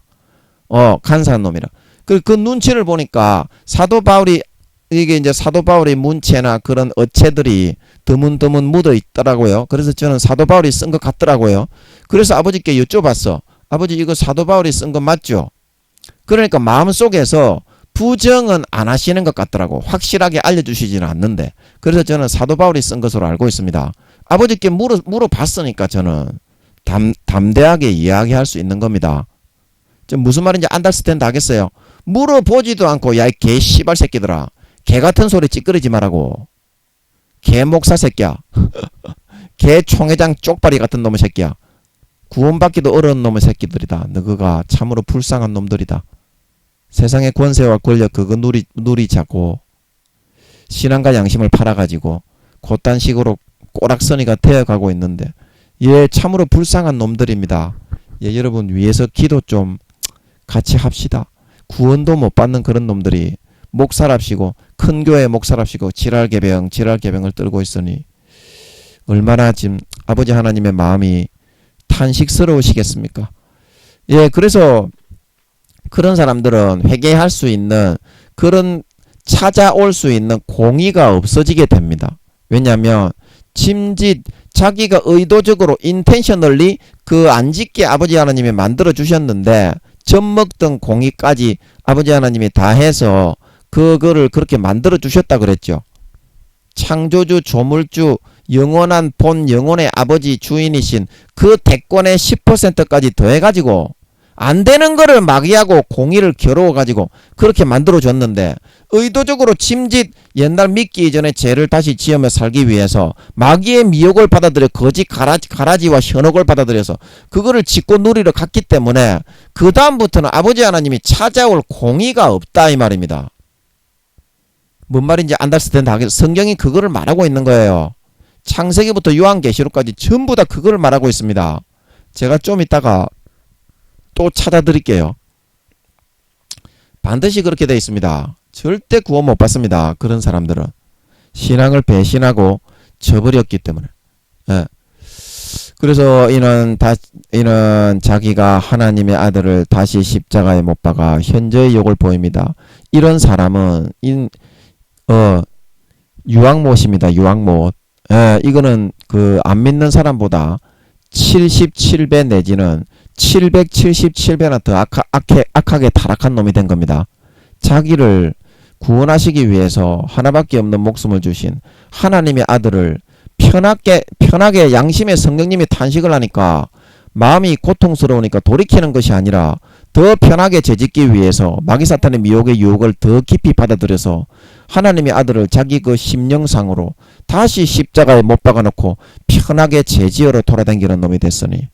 간사한 놈이라. 그 눈치를 보니까 사도 바울이 이게 이제 사도 바울의 문체나 그런 어체들이 드문드문 묻어 있더라고요. 그래서 저는 사도 바울이 쓴 것 같더라고요. 그래서 아버지께 여쭤봤어. 아버지 이거 사도 바울이 쓴 거 맞죠? 그러니까 마음속에서 부정은 안 하시는 것 같더라고. 확실하게 알려주시지는 않는데. 그래서 저는 사도 바울이 쓴 것으로 알고 있습니다. 아버지께 물어봤으니까 저는 담대하게 이야기할 수 있는 겁니다. 좀 무슨 말인지 안달스탠드 하겠어요. 물어보지도 않고 야 이 개 씨발 새끼들아. 개 같은 소리 찌끄리지 말라고. 개 목사 새끼야. 개 총회장 쪽발이 같은 놈의 새끼야. 구원받기도 어려운 놈의 새끼들이다. 너그가 참으로 불쌍한 놈들이다. 세상의 권세와 권력 그거 누리자고 신앙과 양심을 팔아가지고 곧단 식으로 꼬락서니가 되어가고 있는데 참으로 불쌍한 놈들입니다. 여러분 위에서 기도 좀 같이 합시다. 구원도 못 받는 그런 놈들이 목사랍시고 큰 교회 목사랍시고 지랄개병을 떨고 있으니 얼마나 지금 아버지 하나님의 마음이 탄식스러우시겠습니까? 그래서 그런 사람들은 회개할 수 있는 그런 찾아올 수 있는 공의가 없어지게 됩니다. 왜냐하면 짐짓 자기가 의도적으로 인텐셔널리 그 안 짓게 아버지 하나님이 만들어 주셨는데 젖 먹던 공의까지 아버지 하나님이 다 해서 그거를 그렇게 만들어 주셨다 그랬죠. 창조주, 조물주, 영원한 본 영혼의 아버지 주인이신 그 대권의 10%까지 더해가지고 안 되는 거를 마귀하고 공의를 겨루어가지고 그렇게 만들어줬는데 의도적으로 짐짓 옛날 믿기 이전에 죄를 다시 지으며 살기 위해서 마귀의 미혹을 받아들여 거짓 가라지와 현혹을 받아들여서 그거를 짓고 누리러 갔기 때문에 그 다음부터는 아버지 하나님이 찾아올 공의가 없다 이 말입니다. 뭔 말인지 안다을 텐데 성경이 그거를 말하고 있는 거예요. 창세기부터 요한계시록까지 전부 다 그거를 말하고 있습니다. 제가 좀 이따가 또 찾아드릴게요. 반드시 그렇게 되어 있습니다. 절대 구원 못 받습니다. 그런 사람들은 신앙을 배신하고 저버렸기 때문에. 예. 그래서 이는 자기가 하나님의 아들을 다시 십자가에 못 박아 현저히 욕을 보입니다. 이런 사람은 유황못입니다. 유황못. 예, 이거는 그 안 믿는 사람보다 77배 내지는 777배나 더 악하게 타락한 놈이 된 겁니다. 자기를 구원하시기 위해서 하나밖에 없는 목숨을 주신 하나님의 아들을 편하게 양심의 성령님이 탄식을 하니까 마음이 고통스러우니까 돌이키는 것이 아니라 더 편하게 죄짓기 위해서 마귀 사탄의 미혹의 유혹을 더 깊이 받아들여서 하나님의 아들을 자기 그 심령상으로 다시 십자가에 못 박아놓고 편하게 죄지으러 돌아다니는 놈이 됐으니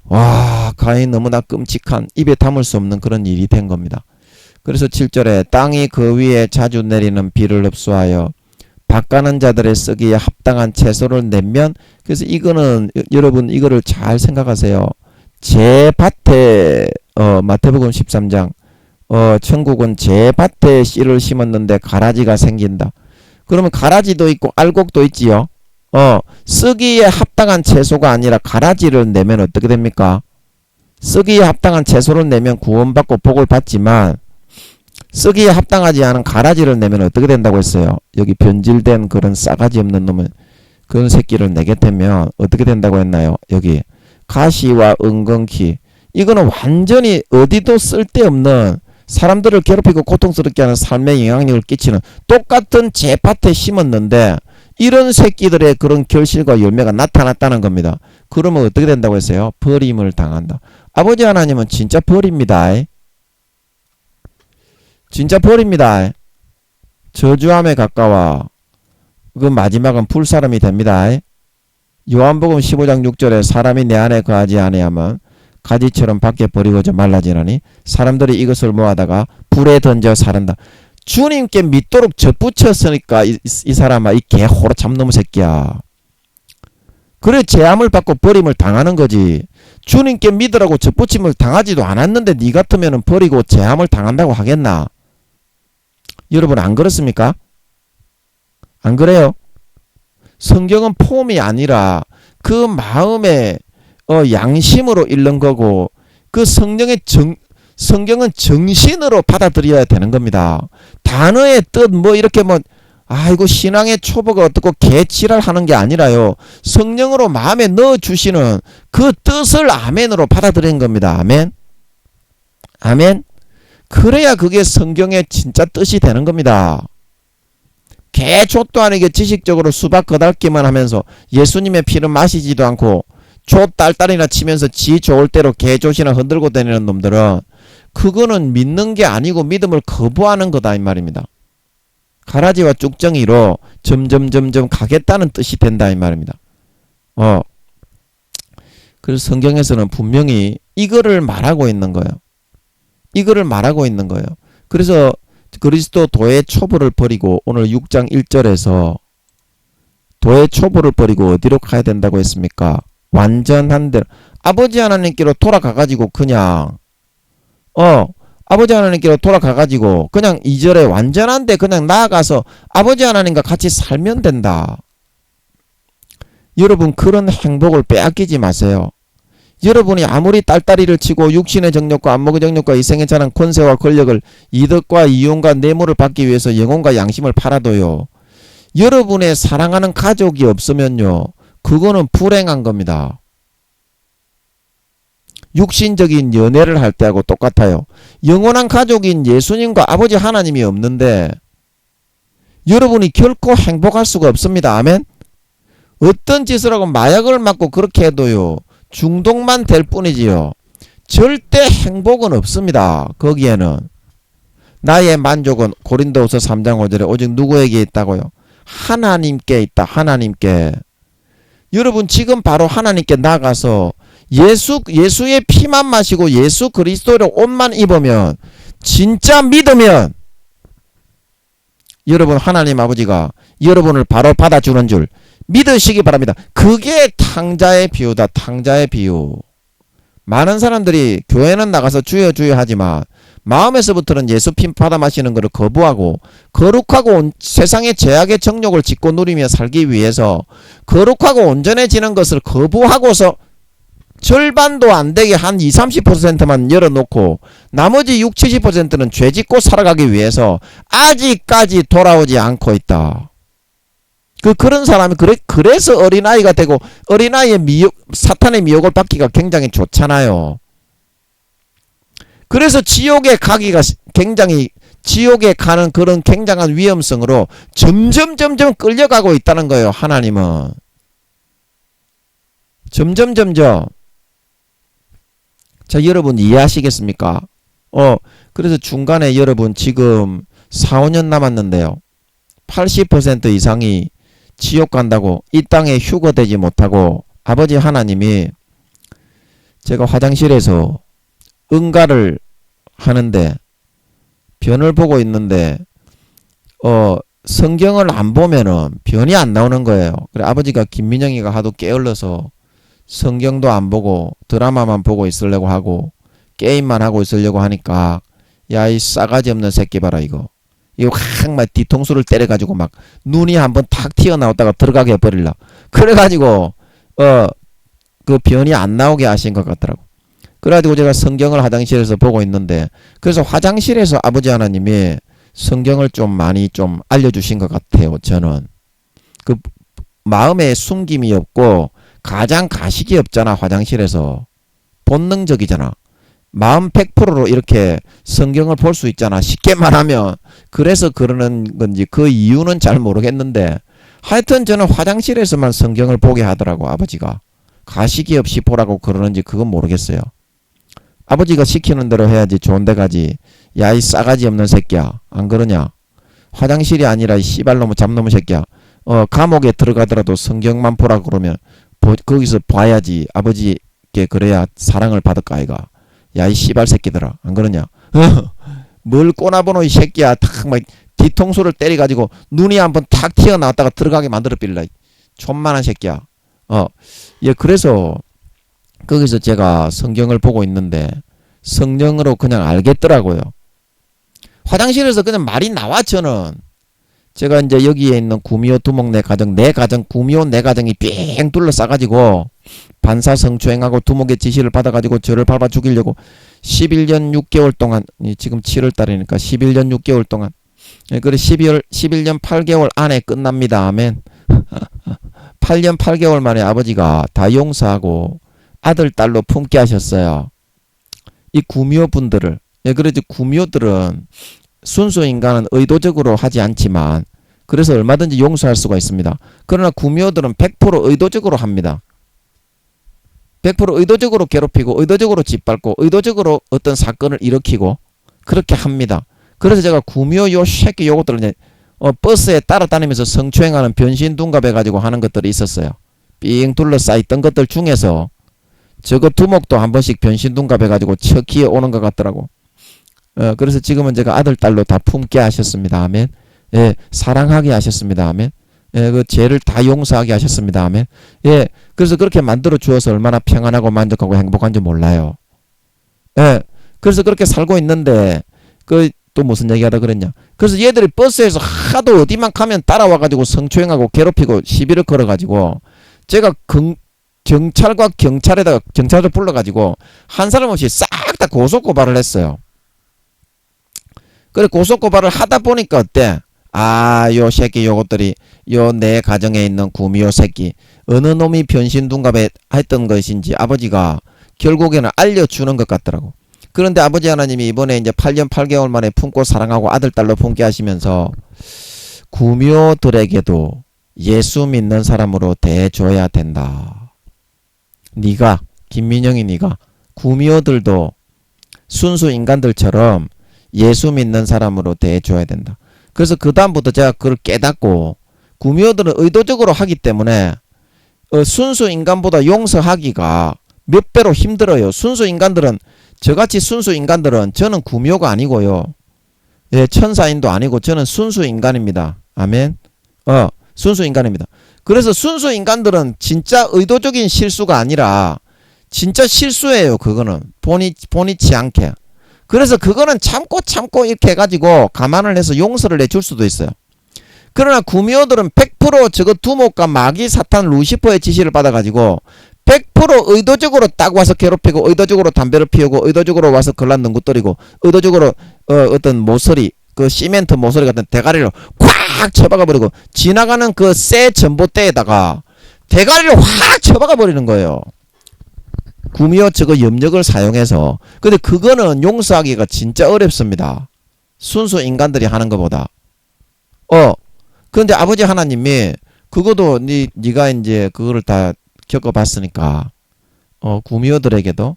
와, 가히 너무나 끔찍한 입에 담을 수 없는 그런 일이 된 겁니다. 그래서 7절에 땅이 그 위에 자주 내리는 비를 흡수하여 밭가는 자들의 쓰기에 합당한 채소를 내면, 그래서 이거는 여러분 이거를 잘 생각하세요. 제 밭에 마태복음 13장 천국은 제 밭에 씨를 심었는데 가라지가 생긴다. 그러면 가라지도 있고 알곡도 있지요. 쓰기에 합당한 채소가 아니라 가라지를 내면 어떻게 됩니까? 쓰기에 합당한 채소를 내면 구원받고 복을 받지만 쓰기에 합당하지 않은 가라지를 내면 어떻게 된다고 했어요? 여기 변질된 그런 싸가지 없는 놈은 그런 새끼를 내게 되면 어떻게 된다고 했나요? 여기 가시와 은근키, 이거는 완전히 어디도 쓸데없는 사람들을 괴롭히고 고통스럽게 하는 삶에 영향력을 끼치는 똑같은 제 밭에 심었는데 이런 새끼들의 그런 결실과 열매가 나타났다는 겁니다. 그러면 어떻게 된다고 했어요? 버림을 당한다. 아버지 하나님은 진짜 버립니다. 진짜 버립니다. 저주함에 가까워 그 마지막은 불사름이 됩니다. 요한복음 15장 6절에 사람이 내 안에 거하지 아니하면 가지처럼 밖에 버리고자 말라지나니 사람들이 이것을 모아다가 불에 던져 사른다. 주님께 믿도록 젖붙였으니까 이 사람아, 이 개 호러참 놈의 새끼야. 그래 제함을 받고 버림을 당하는 거지. 주님께 믿으라고 젖붙임을 당하지도 않았는데 니 같으면 버리고 제함을 당한다고 하겠나? 여러분 안 그렇습니까? 안 그래요? 성경은 폼이 아니라 그 마음의 양심으로 읽는 거고, 그 성경은 정신으로 받아들여야 되는 겁니다. 단어의 뜻 이렇게 아이고 신앙의 초보가 어떻고 개치랄 하는 게 아니라요. 성령으로 마음에 넣어주시는 그 뜻을 아멘으로 받아들이는 겁니다. 아멘. 아멘. 그래야 그게 성경의 진짜 뜻이 되는 겁니다. 개족도 아니게 지식적으로 수박 거달기만 하면서 예수님의 피를 마시지도 않고 족 딸딸이나 치면서 지 좋을 대로 개조시나 흔들고 다니는 놈들은 그거는 믿는 게 아니고 믿음을 거부하는 거다 이 말입니다. 가라지와 쭉정이로 점점 가겠다는 뜻이 된다 이 말입니다. 그래서 성경에서는 분명히 이거를 말하고 있는 거예요. 이거를 말하고 있는 거예요. 그래서 그리스도 도의 초보를 버리고 오늘 6장 1절에서 도의 초보를 버리고 어디로 가야 된다고 했습니까? 완전한 대로 아버지 하나님께로 돌아가가지고 그냥 아버지 하나님께로 돌아가가지고 그냥 2절에 완전한데 그냥 나아가서 아버지 하나님과 같이 살면 된다. 여러분 그런 행복을 빼앗기지 마세요. 여러분이 아무리 딸딸이를 치고 육신의 정욕과 안목의 정욕과 이생의 자랑 권세와 권력을 이득과 이용과 뇌물을 받기 위해서 영혼과 양심을 팔아도요, 여러분의 사랑하는 가족이 없으면요 그거는 불행한 겁니다. 육신적인 연애를 할 때하고 똑같아요. 영원한 가족인 예수님과 아버지 하나님이 없는데 여러분이 결코 행복할 수가 없습니다. 아멘. 어떤 짓을 하고 마약을 맞고 그렇게 해도요, 중독만 될 뿐이지요, 절대 행복은 없습니다. 거기에는 나의 만족은 고린도후서 3장 5절에 오직 누구에게 있다고요? 하나님께 있다. 하나님께. 여러분 지금 바로 하나님께 나가서 예수의 피만 마시고 예수 그리스도의 옷만 입으면, 진짜 믿으면 여러분 하나님 아버지가 여러분을 바로 받아주는 줄 믿으시기 바랍니다. 그게 탕자의 비유다. 탕자의 비유. 많은 사람들이 교회는 나가서 주여 주여 하지만 마음에서부터는 예수 피 받아 마시는 것을 거부하고 거룩하고 세상의 죄악의 정욕을 짓고 누리며 살기 위해서 거룩하고 온전해지는 것을 거부하고서 절반도 안 되게 한 20-30%만 열어놓고 나머지 60-70%는 죄 짓고 살아가기 위해서 아직까지 돌아오지 않고 있다. 그런 사람이 그래서 어린아이가 되고 어린아이의 사탄의 미혹을 받기가 굉장히 좋잖아요. 그래서 지옥에 가기가 굉장히, 지옥에 가는 그런 굉장한 위험성으로 점점 끌려가고 있다는 거예요. 하나님은 점점. 자, 여러분 이해하시겠습니까? 그래서 중간에 여러분 지금 4-5년 남았는데요, 80% 이상이 지옥 간다고, 이 땅에 휴거되지 못하고 아버지 하나님이, 제가 화장실에서 응가를 하는데 변을 보고 있는데 성경을 안 보면은 변이 안 나오는 거예요. 그래 아버지가 김민영이가 하도 게을러서 성경도 안 보고 드라마만 보고 있으려고 하고 게임만 하고 있으려고 하니까, 야 이 싸가지 없는 새끼 봐라, 이거 막 뒤통수를 때려가지고 막 눈이 한번 탁 튀어나왔다가 들어가게 해버릴라. 그래가지고 그 변이 안 나오게 하신 것 같더라고. 그래가지고 제가 성경을 화장실에서 보고 있는데, 그래서 화장실에서 아버지 하나님이 성경을 좀 많이 좀 알려주신 것 같아요. 저는 그 마음에 숨김이 없고 가장 가식이 없잖아. 화장실에서 본능적이잖아. 마음 100%로 이렇게 성경을 볼 수 있잖아. 쉽게 말하면. 그래서 그러는 건지 그 이유는 잘 모르겠는데, 하여튼 저는 화장실에서만 성경을 보게 하더라고. 아버지가 가식이 없이 보라고 그러는지 그건 모르겠어요. 아버지가 시키는 대로 해야지 좋은 데 가지. 야 이 싸가지 없는 새끼야, 안 그러냐? 화장실이 아니라 이 씨발놈의 잡놈의 새끼야, 감옥에 들어가더라도 성경만 보라 그러면 거기서 봐야지. 아버지께 그래야 사랑을 받을까 아이가. 야 이 씨발 새끼들아, 안 그러냐? 뭘 꼬나보노 이 새끼야. 탁 막 뒤통수를 때려가지고 눈이 한번 탁 튀어나왔다가 들어가게 만들어 빌라. 촌만한 새끼야. 예, 그래서 거기서 제가 성경을 보고 있는데 성령으로 그냥 알겠더라고요. 화장실에서 그냥 말이 나와. 저는 제가 이제 여기에 있는 구미호 두목 내 가정 구미호 내 가정이 삥 둘러싸가지고 반사성추행하고 두목의 지시를 받아가지고 저를 밟아 죽이려고 11년 6개월 동안, 지금 7월달이니까 11년 6개월 동안, 그래 11년 8개월 안에 끝납니다. 아멘. 8년 8개월 만에 아버지가 다 용서하고 아들 딸로 품게 하셨어요. 이 구미호 분들을. 그래서 구미호들은 순수 인간은 의도적으로 하지 않지만 그래서 얼마든지 용서할 수가 있습니다. 그러나 구미호들은 100% 의도적으로 합니다. 100% 의도적으로 괴롭히고 의도적으로 짓밟고 의도적으로 어떤 사건을 일으키고 그렇게 합니다. 그래서 제가 구미호 요 새끼 요것들을 이제 버스에 따라다니면서 성추행하는 변신 둔갑해가지고 하는 것들이 있었어요. 삥 둘러싸있던 것들 중에서 저거 두목도 한 번씩 변신 둔갑해가지고 척기에 오는 것 같더라고. 그래서 지금은 제가 아들 딸로 다 품게 하셨습니다. 아멘. 예, 사랑하게 하셨습니다. 아멘. 예, 그 죄를 다 용서하게 하셨습니다. 아멘. 예, 그래서 그렇게 만들어 주어서 얼마나 평안하고 만족하고 행복한지 몰라요. 예, 그래서 그렇게 살고 있는데 또 무슨 얘기하다 그랬냐. 그래서 얘들이 버스에서 하도 어디만 가면 따라와가지고 성추행하고 괴롭히고 시비를 걸어가지고 제가 경찰과 경찰에다가 경찰을 불러가지고 한 사람 없이 싹 다 고소고발을 했어요. 그래 고소고발을 하다 보니까 어때? 요 새끼 요것들이 요 내 가정에 있는 구미호 새끼 어느 놈이 변신둔갑에 했던 것인지 아버지가 결국에는 알려주는 것 같더라고. 그런데 아버지 하나님이 이번에 이제 8년 8개월 만에 품고 사랑하고 아들, 딸로 품게 하시면서 구묘들에게도 예수 믿는 사람으로 대줘야 된다. 네가, 김민영이 네가 구묘들도 순수 인간들처럼 예수 믿는 사람으로 대줘야 된다. 그래서 그 다음부터 제가 그걸 깨닫고 구묘들은 의도적으로 하기 때문에 순수 인간보다 용서하기가 몇 배로 힘들어요. 순수 인간들은 저같이 순수 인간들은 저는 구묘가 아니고요. 예, 천사인도 아니고 저는 순수 인간입니다. 아멘. 순수 인간입니다. 그래서 순수 인간들은 진짜 의도적인 실수가 아니라 진짜 실수예요. 그거는 본의치 않게. 그래서 그거는 참고 이렇게 해가지고 감안을 해서 용서를 해줄 수도 있어요. 그러나 구미호들은 100% 저거 두목과 마귀 사탄 루시퍼의 지시를 받아가지고 100% 의도적으로 딱 와서 괴롭히고 의도적으로 담배를 피우고 의도적으로 와서 걸란 능구떨이고 의도적으로 어떤 모서리 그 시멘트 모서리 같은 대가리를 확 쳐박아 버리고 지나가는 그 새 전봇대에다가 대가리를 확 쳐박아 버리는 거예요. 구미호 저거 염력을 사용해서. 근데 그거는 용서하기가 진짜 어렵습니다. 순수 인간들이 하는 것보다. 그런데 아버지 하나님이 그것도 네가 이제 그거를 다 겪어봤으니까 구미호들에게도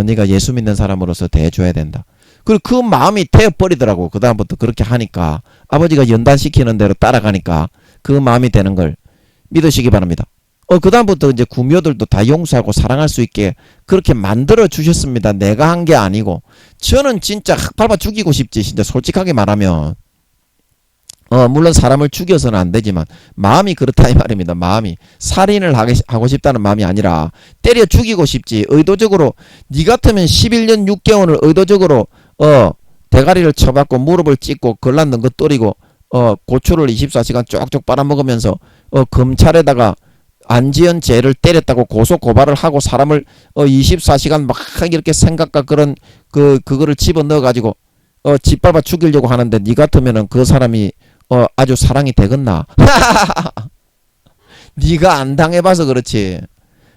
네가 예수 믿는 사람으로서 대해줘야 된다. 그리고 그 마음이 태워버리더라고. 그 다음부터 그렇게 하니까 아버지가 연단시키는 대로 따라가니까 그 마음이 되는 걸 믿으시기 바랍니다. 그 다음부터 이제 구미호들도 다 용서하고 사랑할 수 있게 그렇게 만들어 주셨습니다. 내가 한 게 아니고. 저는 진짜 확 밟아 죽이고 싶지. 진짜 솔직하게 말하면 물론 사람을 죽여서는 안 되지만 마음이 그렇다 이 말입니다. 마음이 살인을 하고 싶다는 마음이 아니라 때려 죽이고 싶지. 의도적으로 네 같으면 11년 6개월을 의도적으로 대가리를 쳐박고 무릎을 찢고 걸났는 것 때리고 고추를 24시간 쪽쪽 빨아먹으면서 검찰에다가 안지연 죄를 때렸다고 고소 고발을 하고 사람을 24시간 막 이렇게 생각과 그런 그거를 집어넣어 가지고 짓밟아 죽이려고 하는데 네 같으면은 그 사람이 아주 사랑이 되겠나? 네가 안 당해봐서 그렇지.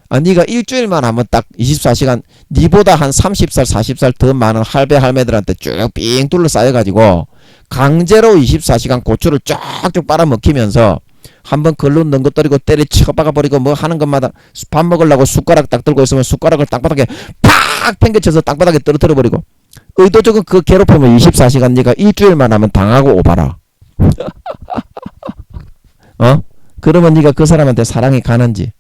네가 일주일만 하면 딱 24시간 네보다 한 30살 40살 더 많은 할배 할매들한테 쭉 삥 둘러싸여가지고 강제로 24시간 고추를 쫙쭉 빨아먹히면서 한번 걸로 넣은 것 때리고 때려 쳐박아버리고 뭐 하는 것마다 밥 먹으려고 숟가락 딱 들고 있으면 숟가락을 땅바닥에 팍 팽개쳐서 땅바닥에 떨어뜨려버리고 의도적인 그 괴롭힘을 24시간 네가 일주일만 하면 당하고 오바라. 그러면 네가 그 사람한테 사랑이 가는지.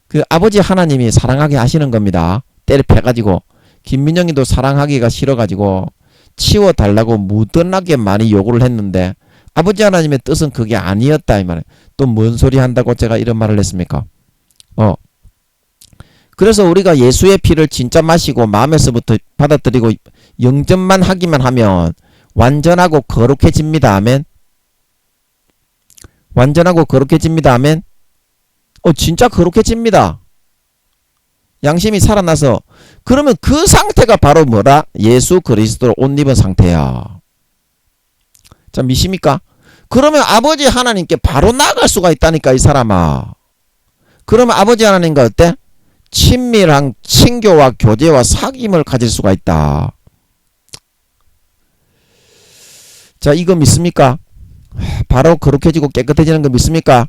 그 아버지 하나님이 사랑하게 하시는 겁니다. 때려 패가지고 김민영이도 사랑하기가 싫어가지고 치워달라고 무던하게 많이 요구를 했는데 아버지 하나님의 뜻은 그게 아니었다 이 말이에요. 또 뭔 소리 한다고 제가 이런 말을 했습니까? 그래서 우리가 예수의 피를 진짜 마시고 마음에서부터 받아들이고 영접만 하기만 하면 완전하고 거룩해집니다. 아멘. 완전하고 거룩해집니다. 아멘. 진짜 거룩해집니다. 양심이 살아나서. 그러면 그 상태가 바로 뭐라? 예수 그리스도를 옷 입은 상태야. 자, 믿습니까? 그러면 아버지 하나님께 바로 나아갈 수가 있다니까 이 사람아. 그러면 아버지 하나님과 어때? 친밀한 친교와 교제와 사귐을 가질 수가 있다. 자, 이거 믿습니까? 바로 거룩해지고 깨끗해지는 거 믿습니까?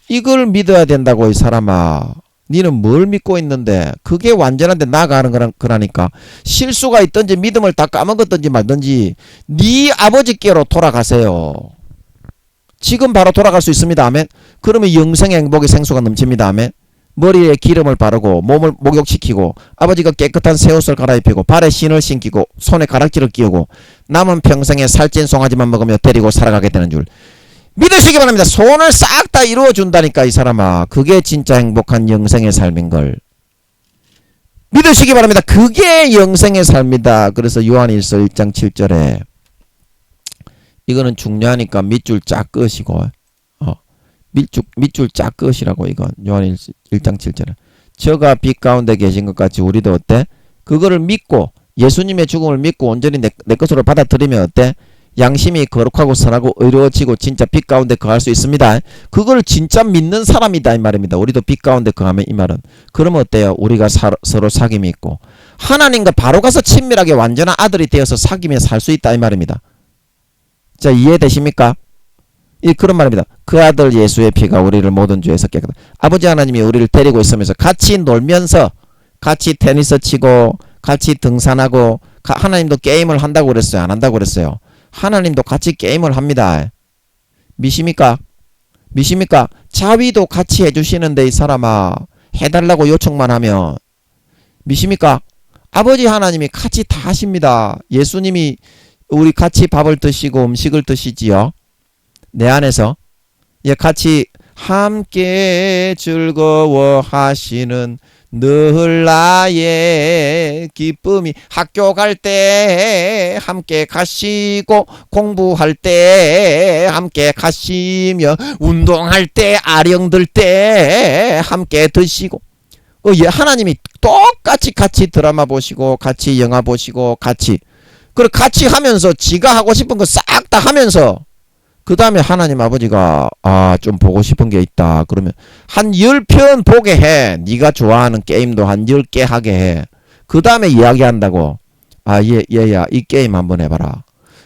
이걸 믿어야 된다고 이 사람아. 니는 뭘 믿고 있는데 그게 완전한데 나아가는 거라니까. 실수가 있든지 믿음을 다 까먹었든지 말든지 네 아버지께로 돌아가세요. 지금 바로 돌아갈 수 있습니다. 아멘. 그러면 영생의 행복의 생수가 넘칩니다. 아멘. 머리에 기름을 바르고 몸을 목욕시키고 아버지가 깨끗한 새 옷을 갈아입히고 발에 신을 신기고 손에 가락지를 끼우고 남은 평생에 살찐 송아지만 먹으며 데리고 살아가게 되는 줄 믿으시기 바랍니다. 소원을 싹 다 이루어 준다니까 이 사람아. 그게 진짜 행복한 영생의 삶인걸 믿으시기 바랍니다. 그게 영생의 삶이다. 그래서 요한일서 1장 7절에 이거는 중요하니까 밑줄 쫙 끄시고 밑줄 쫙 끄시라고. 이건 요한일서 1장 7절에 저가 빛 가운데 계신 것 같이 우리도 어때? 그거를 믿고 예수님의 죽음을 믿고 온전히 내 것으로 받아들이면 어때? 양심이 거룩하고 선하고 의로워지고 진짜 빛 가운데 거할 수 있습니다. 그걸 진짜 믿는 사람이다 이 말입니다. 우리도 빛 가운데 거하면 이 말은. 그러면 어때요? 우리가 서로 사귐이 있고 하나님과 바로 가서 친밀하게 완전한 아들이 되어서 사귐에 살 수 있다 이 말입니다. 자, 이해되십니까? 그런 말입니다. 그 아들 예수의 피가 우리를 모든 죄에서 깨끗하다. 아버지 하나님이 우리를 데리고 있으면서 같이 놀면서 같이 테니스 치고 같이 등산하고 하나님도 게임을 한다고 그랬어요? 안 한다고 그랬어요? 하나님도 같이 게임을 합니다. 미십니까? 미십니까? 자위도 같이 해주시는데 이 사람아 해달라고 요청만 하면 미십니까? 아버지 하나님이 같이 다 하십니다. 예수님이 우리 같이 밥을 드시고 음식을 드시지요. 내 안에서 같이 함께 즐거워하시는 늘 나의 기쁨이 학교 갈 때 함께 가시고 공부할 때 함께 가시며 운동할 때 아령들 때 함께 드시고 하나님이 똑같이 같이 드라마 보시고 같이 영화 보시고 같이 그리고 같이 하면서 지가 하고 싶은 거 싹 다 하면서 그 다음에 하나님 아버지가 좀 보고 싶은 게 있다 그러면 한 10편 보게 해. 네가 좋아하는 게임도 한 10개 하게 해. 그 다음에 이야기한다고. 얘야 이 게임 한번 해봐라.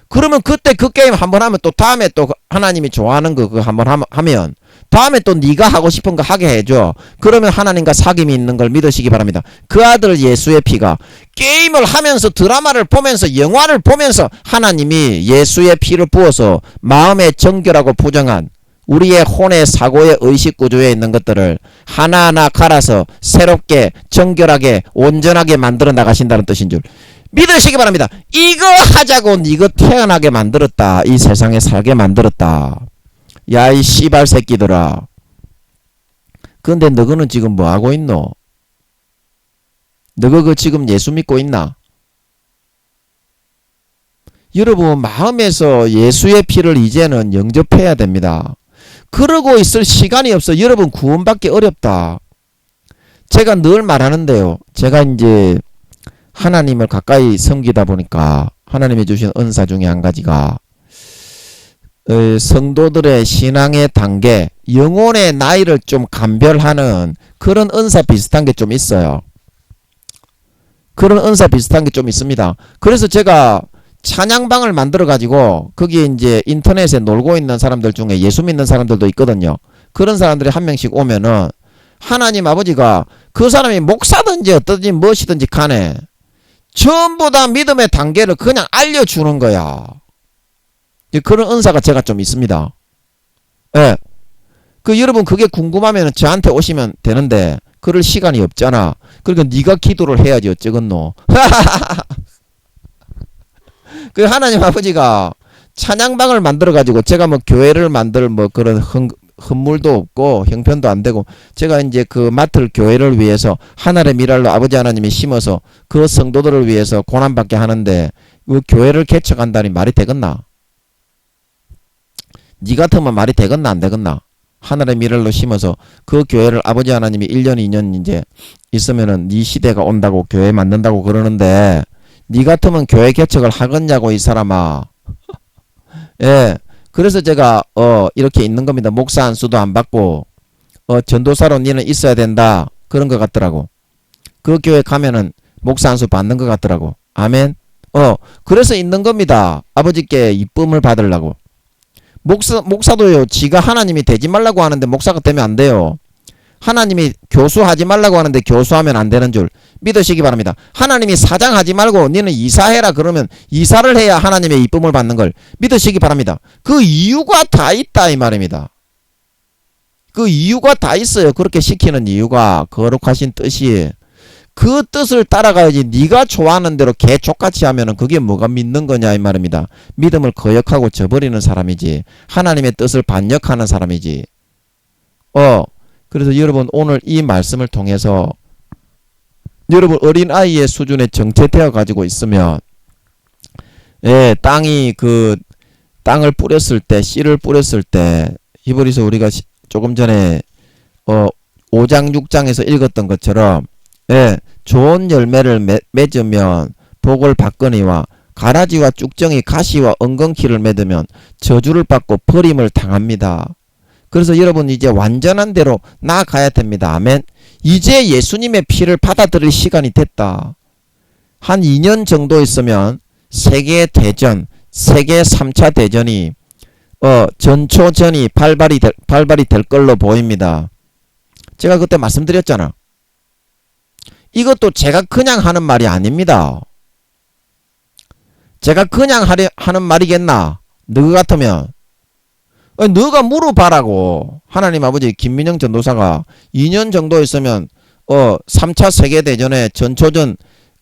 그러면 그때 그 게임 한번 하면 또 다음에 또 하나님이 좋아하는 거 그거 한번 하면 다음에 또 네가 하고 싶은 거 하게 해줘. 그러면 하나님과 사귐이 있는 걸 믿으시기 바랍니다. 그 아들 예수의 피가 게임을 하면서 드라마를 보면서 영화를 보면서 하나님이 예수의 피를 부어서 마음에 정결하고 부정한 우리의 혼의 사고의 의식 구조에 있는 것들을 하나하나 갈아서 새롭게 정결하게 온전하게 만들어 나가신다는 뜻인 줄 믿으시기 바랍니다. 이거 하자고 이거 태어나게 만들었다. 이 세상에 살게 만들었다. 야 이 씨발 새끼들아. 근데 너거는 지금 뭐하고 있노? 너거 그 지금 예수 믿고 있나? 여러분 마음에서 예수의 피를 이제는 영접해야 됩니다. 그러고 있을 시간이 없어. 여러분 구원받기 어렵다. 제가 늘 말하는데요. 제가 이제 하나님을 가까이 섬기다 보니까 하나님이 주신 은사 중에 한 가지가 성도들의 신앙의 단계, 영혼의 나이를 좀 감별하는 그런 은사 비슷한 게 좀 있어요. 그런 은사 비슷한 게 좀 있습니다. 그래서 제가 찬양방을 만들어 가지고 거기에 이제 인터넷에 놀고 있는 사람들 중에 예수 믿는 사람들도 있거든요. 그런 사람들이 한 명씩 오면은 하나님 아버지가 그 사람이 목사든지 어떠든지 무엇이든지 간에 전부 다 믿음의 단계를 그냥 알려주는 거야. 그런 은사가 제가 좀 있습니다. 예. 여러분 그게 궁금하면 저한테 오시면 되는데 그럴 시간이 없잖아. 그러니까 네가 기도를 해야지 어쩌겠노. 그 하나님 아버지가 찬양방을 만들어 가지고 제가 뭐 교회를 만들 뭐 그런 흔물도 없고 형편도 안 되고 제가 이제 그 맡을 교회를 위해서 하늘의 미랄로 아버지 하나님이 심어서 그 성도들을 위해서 고난받게 하는데 그 교회를 개척한다니 말이 되겠나? 니 같으면 말이 되겠나 안 되겠나? 하늘의 미랄로 심어서 그 교회를 아버지 하나님이 1년 2년 이제 있으면은 니 시대가 온다고 교회 만든다고 그러는데 니 같으면 교회 개척을 하겠냐고 이 사람아. 예. 그래서 제가 이렇게 있는 겁니다. 목사 안수도 안 받고 전도사로 니는 있어야 된다. 그런 것 같더라고. 그 교회 가면은 목사 안수 받는 것 같더라고. 아멘. 그래서 있는 겁니다. 아버지께 이쁨을 받으려고. 목사도요, 지가 하나님이 되지 말라고 하는데 목사가 되면 안 돼요. 하나님이 교수하지 말라고 하는데 교수하면 안 되는 줄 믿으시기 바랍니다. 하나님이 사장하지 말고 니는 이사해라 그러면 이사를 해야 하나님의 이쁨을 받는 걸 믿으시기 바랍니다. 그 이유가 다 있다 이 말입니다. 그 이유가 다 있어요. 그렇게 시키는 이유가 거룩하신 뜻이 그 뜻을 따라가야지. 네가 좋아하는 대로 개족같이 하면은 그게 뭐가 믿는 거냐 이 말입니다. 믿음을 거역하고 저버리는 사람이지 하나님의 뜻을 반역하는 사람이지. 그래서 여러분 오늘 이 말씀을 통해서 여러분 어린아이의 수준에 정체되어 가지고 있으면 땅이 그 땅을 뿌렸을 때 씨를 뿌렸을 때 히브리서 우리가 조금 전에 5장 6장에서 읽었던 것처럼 좋은 열매를 맺으면 복을 받거니와 가라지와 쭉정이 가시와 엉겅퀴를 맺으면 저주를 받고 버림을 당합니다. 그래서 여러분 이제 완전한 대로 나아가야 됩니다. 아멘. 이제 예수님의 피를 받아들일 시간이 됐다. 한 2년 정도 있으면 세계 대전, 세계 3차 대전이 전초전이 발발이 될 걸로 보입니다. 제가 그때 말씀드렸잖아. 이것도 제가 그냥 하는 말이 아닙니다. 제가 그냥 하는 말이겠나? 너희 같으면 너가 물어봐라고. 하나님 아버지 김민영 전도사가 2년 정도 있으면 3차 세계대전에 전초전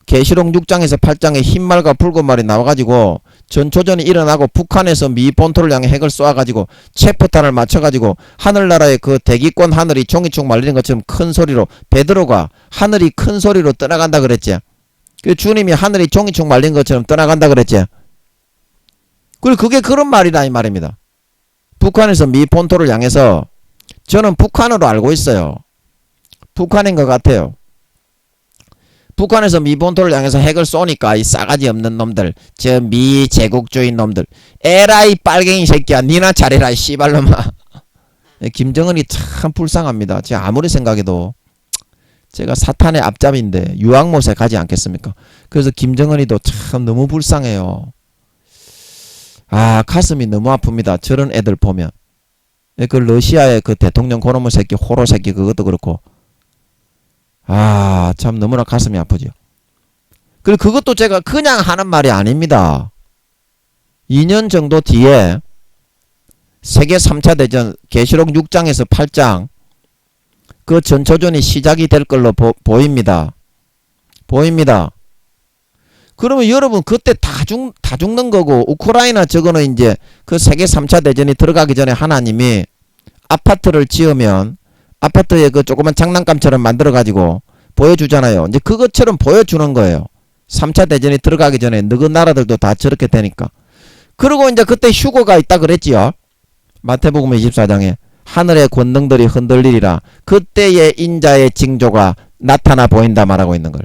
계시록 6장에서 8장에 흰말과 붉은 말이 나와가지고 전초전이 일어나고 북한에서 미 본토를 향해 핵을 쏘아가지고 체포탄을 맞춰가지고 하늘나라의 그 대기권 하늘이 종이축 말리는 것처럼 큰 소리로 베드로가 하늘이 큰 소리로 떠나간다 그랬지. 그 주님이 하늘이 종이축 말린 것처럼 떠나간다 그랬지. 그리고 그게 그런 말이다 이 말입니다. 북한에서 미 본토를 향해서 저는 북한으로 알고 있어요. 북한인 것 같아요. 북한에서 미 본토를 향해서 핵을 쏘니까 이 싸가지 없는 놈들, 저 미 제국주의 놈들, 에라이 빨갱이 새끼야 니나 잘해라 이 씨발놈아. 김정은이 참 불쌍합니다. 제가 아무리 생각해도 제가 사탄의 앞잡이인데 유황못에 가지 않겠습니까? 그래서 김정은이도 참 너무 불쌍해요. 아, 가슴이 너무 아픕니다. 저런 애들 보면. 그 러시아의 그 대통령 고놈의 새끼 호로 새끼 그것도 그렇고 아, 참 너무나 가슴이 아프죠. 그리고 그것도 제가 그냥 하는 말이 아닙니다. 2년 정도 뒤에 세계 3차 대전 계시록 6장에서 8장 그 전초전이 시작이 될 걸로 보입니다. 보입니다. 그러면 여러분 그때 다 죽는 거고 우크라이나 저거는 이제 그 세계 3차 대전이 들어가기 전에 하나님이 아파트를 지으면 아파트에 그 조그만 장난감처럼 만들어가지고 보여주잖아요. 이제 그것처럼 보여주는 거예요. 3차 대전이 들어가기 전에 너그 나라들도 다 저렇게 되니까. 그리고 이제 그때 휴거가 있다 그랬지요. 마태복음 24장에 하늘의 권능들이 흔들리리라. 그때의 인자의 징조가 나타나 보인다 말하고 있는 걸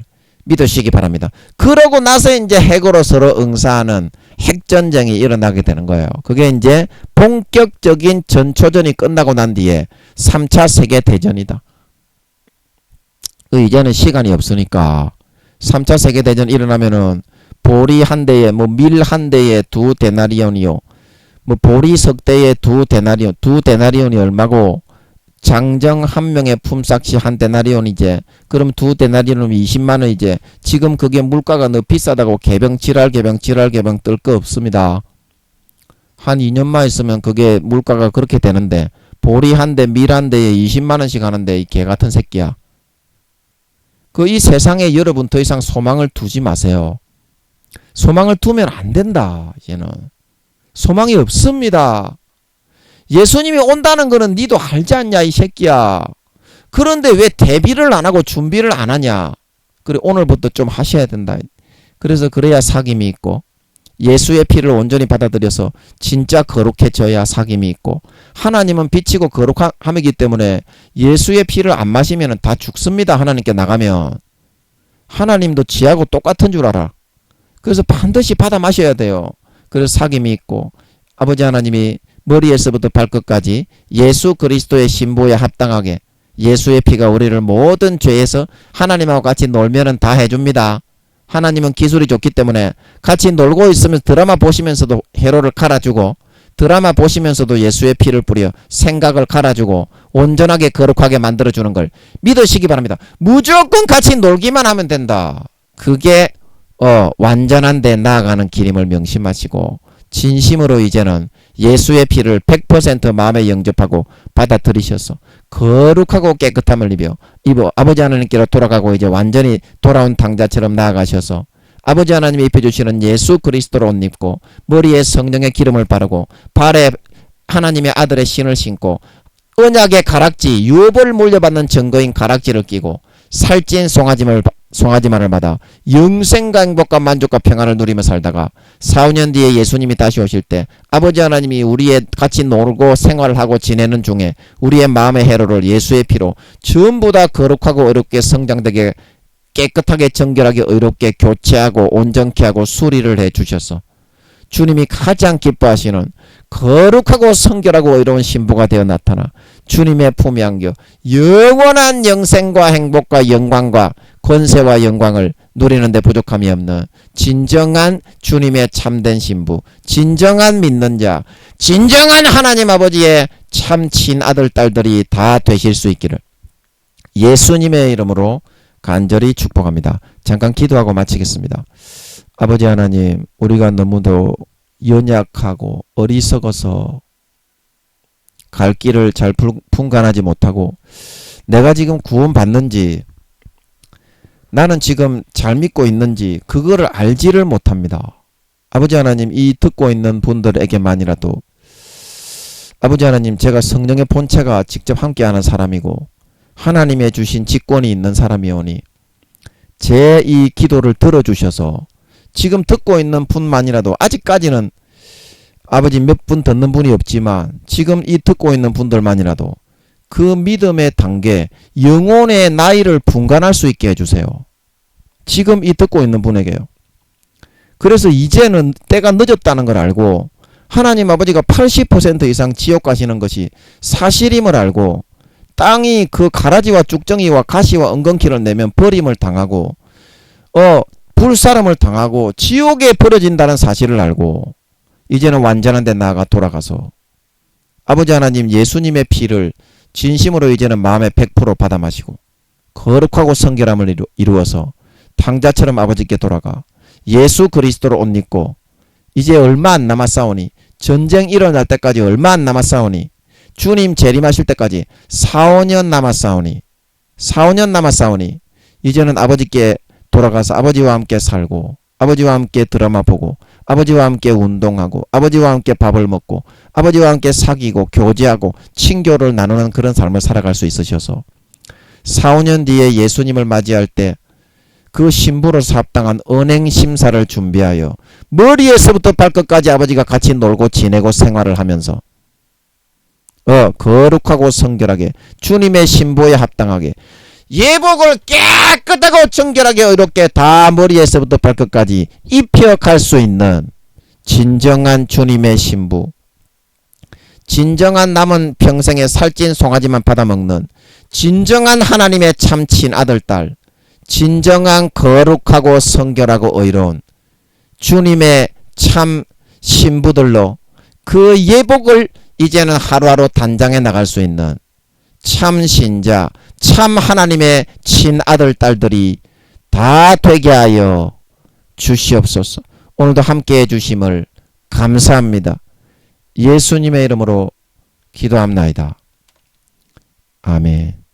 믿으시기 바랍니다. 그러고 나서 이제 핵으로 서로 응사하는 핵전쟁이 일어나게 되는 거예요. 그게 이제 본격적인 전초전이 끝나고 난 뒤에 3차 세계대전이다. 이제는 시간이 없으니까 3차 세계대전 일어나면은 보리 한 대에 밀 한 대에 2데나리온이요. 보리 석 대에 2데나리온. 2데나리온이 얼마고 장정 한 명의 품삯이 한 데나리온이제. 그럼 2데나리온이면 20만원이제. 지금 그게 물가가 너무 비싸다고 개병 뜰 거 없습니다. 한 2년만 있으면 그게 물가가 그렇게 되는데 보리 한 대, 밀 한 대에 20만원씩 하는데 이 개같은 새끼야. 이 세상에 여러분 더 이상 소망을 두지 마세요. 소망을 두면 안 된다. 이제는 소망이 없습니다. 예수님이 온다는 거는 니도 알지 않냐 이 새끼야. 그런데 왜 대비를 안 하고 준비를 안 하냐. 그래 오늘부터 좀 하셔야 된다. 그래서 그래야 사귐이 있고 예수의 피를 온전히 받아들여서 진짜 거룩해져야 사귐이 있고 하나님은 빛이고 거룩함이기 때문에 예수의 피를 안 마시면 다 죽습니다. 하나님께 나가면. 하나님도 지하고 똑같은 줄 알아. 그래서 반드시 받아 마셔야 돼요. 그래서 사귐이 있고 아버지 하나님이 머리에서부터 발끝까지 예수 그리스도의 신부에 합당하게 예수의 피가 우리를 모든 죄에서 하나님하고 같이 놀면은 다 해줍니다. 하나님은 기술이 좋기 때문에 같이 놀고 있으면 드라마 보시면서도 회로를 갈아주고 드라마 보시면서도 예수의 피를 뿌려 생각을 갈아주고 온전하게 거룩하게 만들어주는 걸 믿으시기 바랍니다. 무조건 같이 놀기만 하면 된다. 그게 완전한 데 나아가는 길임을 명심하시고 진심으로 이제는 예수의 피를 100% 마음에 영접하고 받아들이셔서 거룩하고 깨끗함을 입어 아버지 하나님께로 돌아가고 이제 완전히 돌아온 당자처럼 나아가셔서 아버지 하나님이 입혀주시는 예수 그리스도로 옷 입고 머리에 성령의 기름을 바르고 발에 하나님의 아들의 신을 신고 언약의 가락지 유업을 물려받는 증거인 가락지를 끼고 살찐 송아지만을 받아 영생과 행복과 만족과 평안을 누리며 살다가 4, 5년 뒤에 예수님이 다시 오실 때 아버지 하나님이 우리의 같이 놀고 생활하고 지내는 중에 우리의 마음의 회로를 예수의 피로 전부 다 거룩하고 어렵게 성장되게 깨끗하게 정결하게 의롭게 교체하고 온전케 하고 수리를 해 주셔서 주님이 가장 기뻐하시는 거룩하고 성결하고 의로운 신부가 되어 나타나 주님의 품에 안겨 영원한 영생과 행복과 영광과 권세와 영광을 누리는 데 부족함이 없는 진정한 주님의 참된 신부, 진정한 믿는 자, 진정한 하나님 아버지의 참 친아들 딸들이 다 되실 수 있기를 예수님의 이름으로 간절히 축복합니다. 잠깐 기도하고 마치겠습니다. 아버지 하나님, 우리가 너무도 연약하고 어리석어서 갈 길을 잘 분간하지 못하고 내가 지금 구원받는지 나는 지금 잘 믿고 있는지 그거를 알지를 못합니다. 아버지 하나님, 이 듣고 있는 분들에게만이라도 아버지 하나님, 제가 성령의 본체가 직접 함께하는 사람이고 하나님의 주신 직권이 있는 사람이오니 제 이 기도를 들어주셔서 지금 듣고 있는 분만이라도 아직까지는 아버지 몇 분 듣는 분이 없지만 지금 이 듣고 있는 분들만이라도 그 믿음의 단계, 영혼의 나이를 분간할 수 있게 해주세요. 지금 이 듣고 있는 분에게요. 그래서 이제는 때가 늦었다는 걸 알고 하나님 아버지가 80% 이상 지옥 가시는 것이 사실임을 알고 땅이 그 가라지와 쭉정이와 가시와 엉겅퀴를 내면 버림을 당하고 불사름을 당하고 지옥에 버려진다는 사실을 알고 이제는 완전한 데 나아가 돌아가서 아버지 하나님 예수님의 피를 진심으로 이제는 마음에 100% 받아 마시고 거룩하고 성결함을 이루어서 탕자처럼 아버지께 돌아가 예수 그리스도로 옷 입고 이제 얼마 안 남았사오니 전쟁 일어날 때까지 얼마 안 남았사오니 주님 재림하실 때까지 4, 5년 남았사오니 이제는 아버지께 돌아가서 아버지와 함께 살고 아버지와 함께 드라마 보고 아버지와 함께 운동하고 아버지와 함께 밥을 먹고 아버지와 함께 사귀고 교제하고 친교를 나누는 그런 삶을 살아갈 수 있으셔서 4, 5년 뒤에 예수님을 맞이할 때 그 신부로서 합당한 은행 심사를 준비하여 머리에서부터 발끝까지 아버지가 같이 놀고 지내고 생활을 하면서 거룩하고 성결하게 주님의 신부에 합당하게 예복을 깨끗하고 정결하게 의롭게 다 머리에서부터 발끝까지 입혀갈 수 있는 진정한 주님의 신부, 진정한 남은 평생의 살찐 송아지만 받아먹는 진정한 하나님의 참친 아들딸, 진정한 거룩하고 성결하고 의로운 주님의 참 신부들로 그 예복을 이제는 하루하루 단장해 나갈 수 있는 참 신자, 참 하나님의 친아들 딸들이 다 되게 하여 주시옵소서. 오늘도 함께해 주심을 감사합니다. 예수님의 이름으로 기도합나이다. 아멘.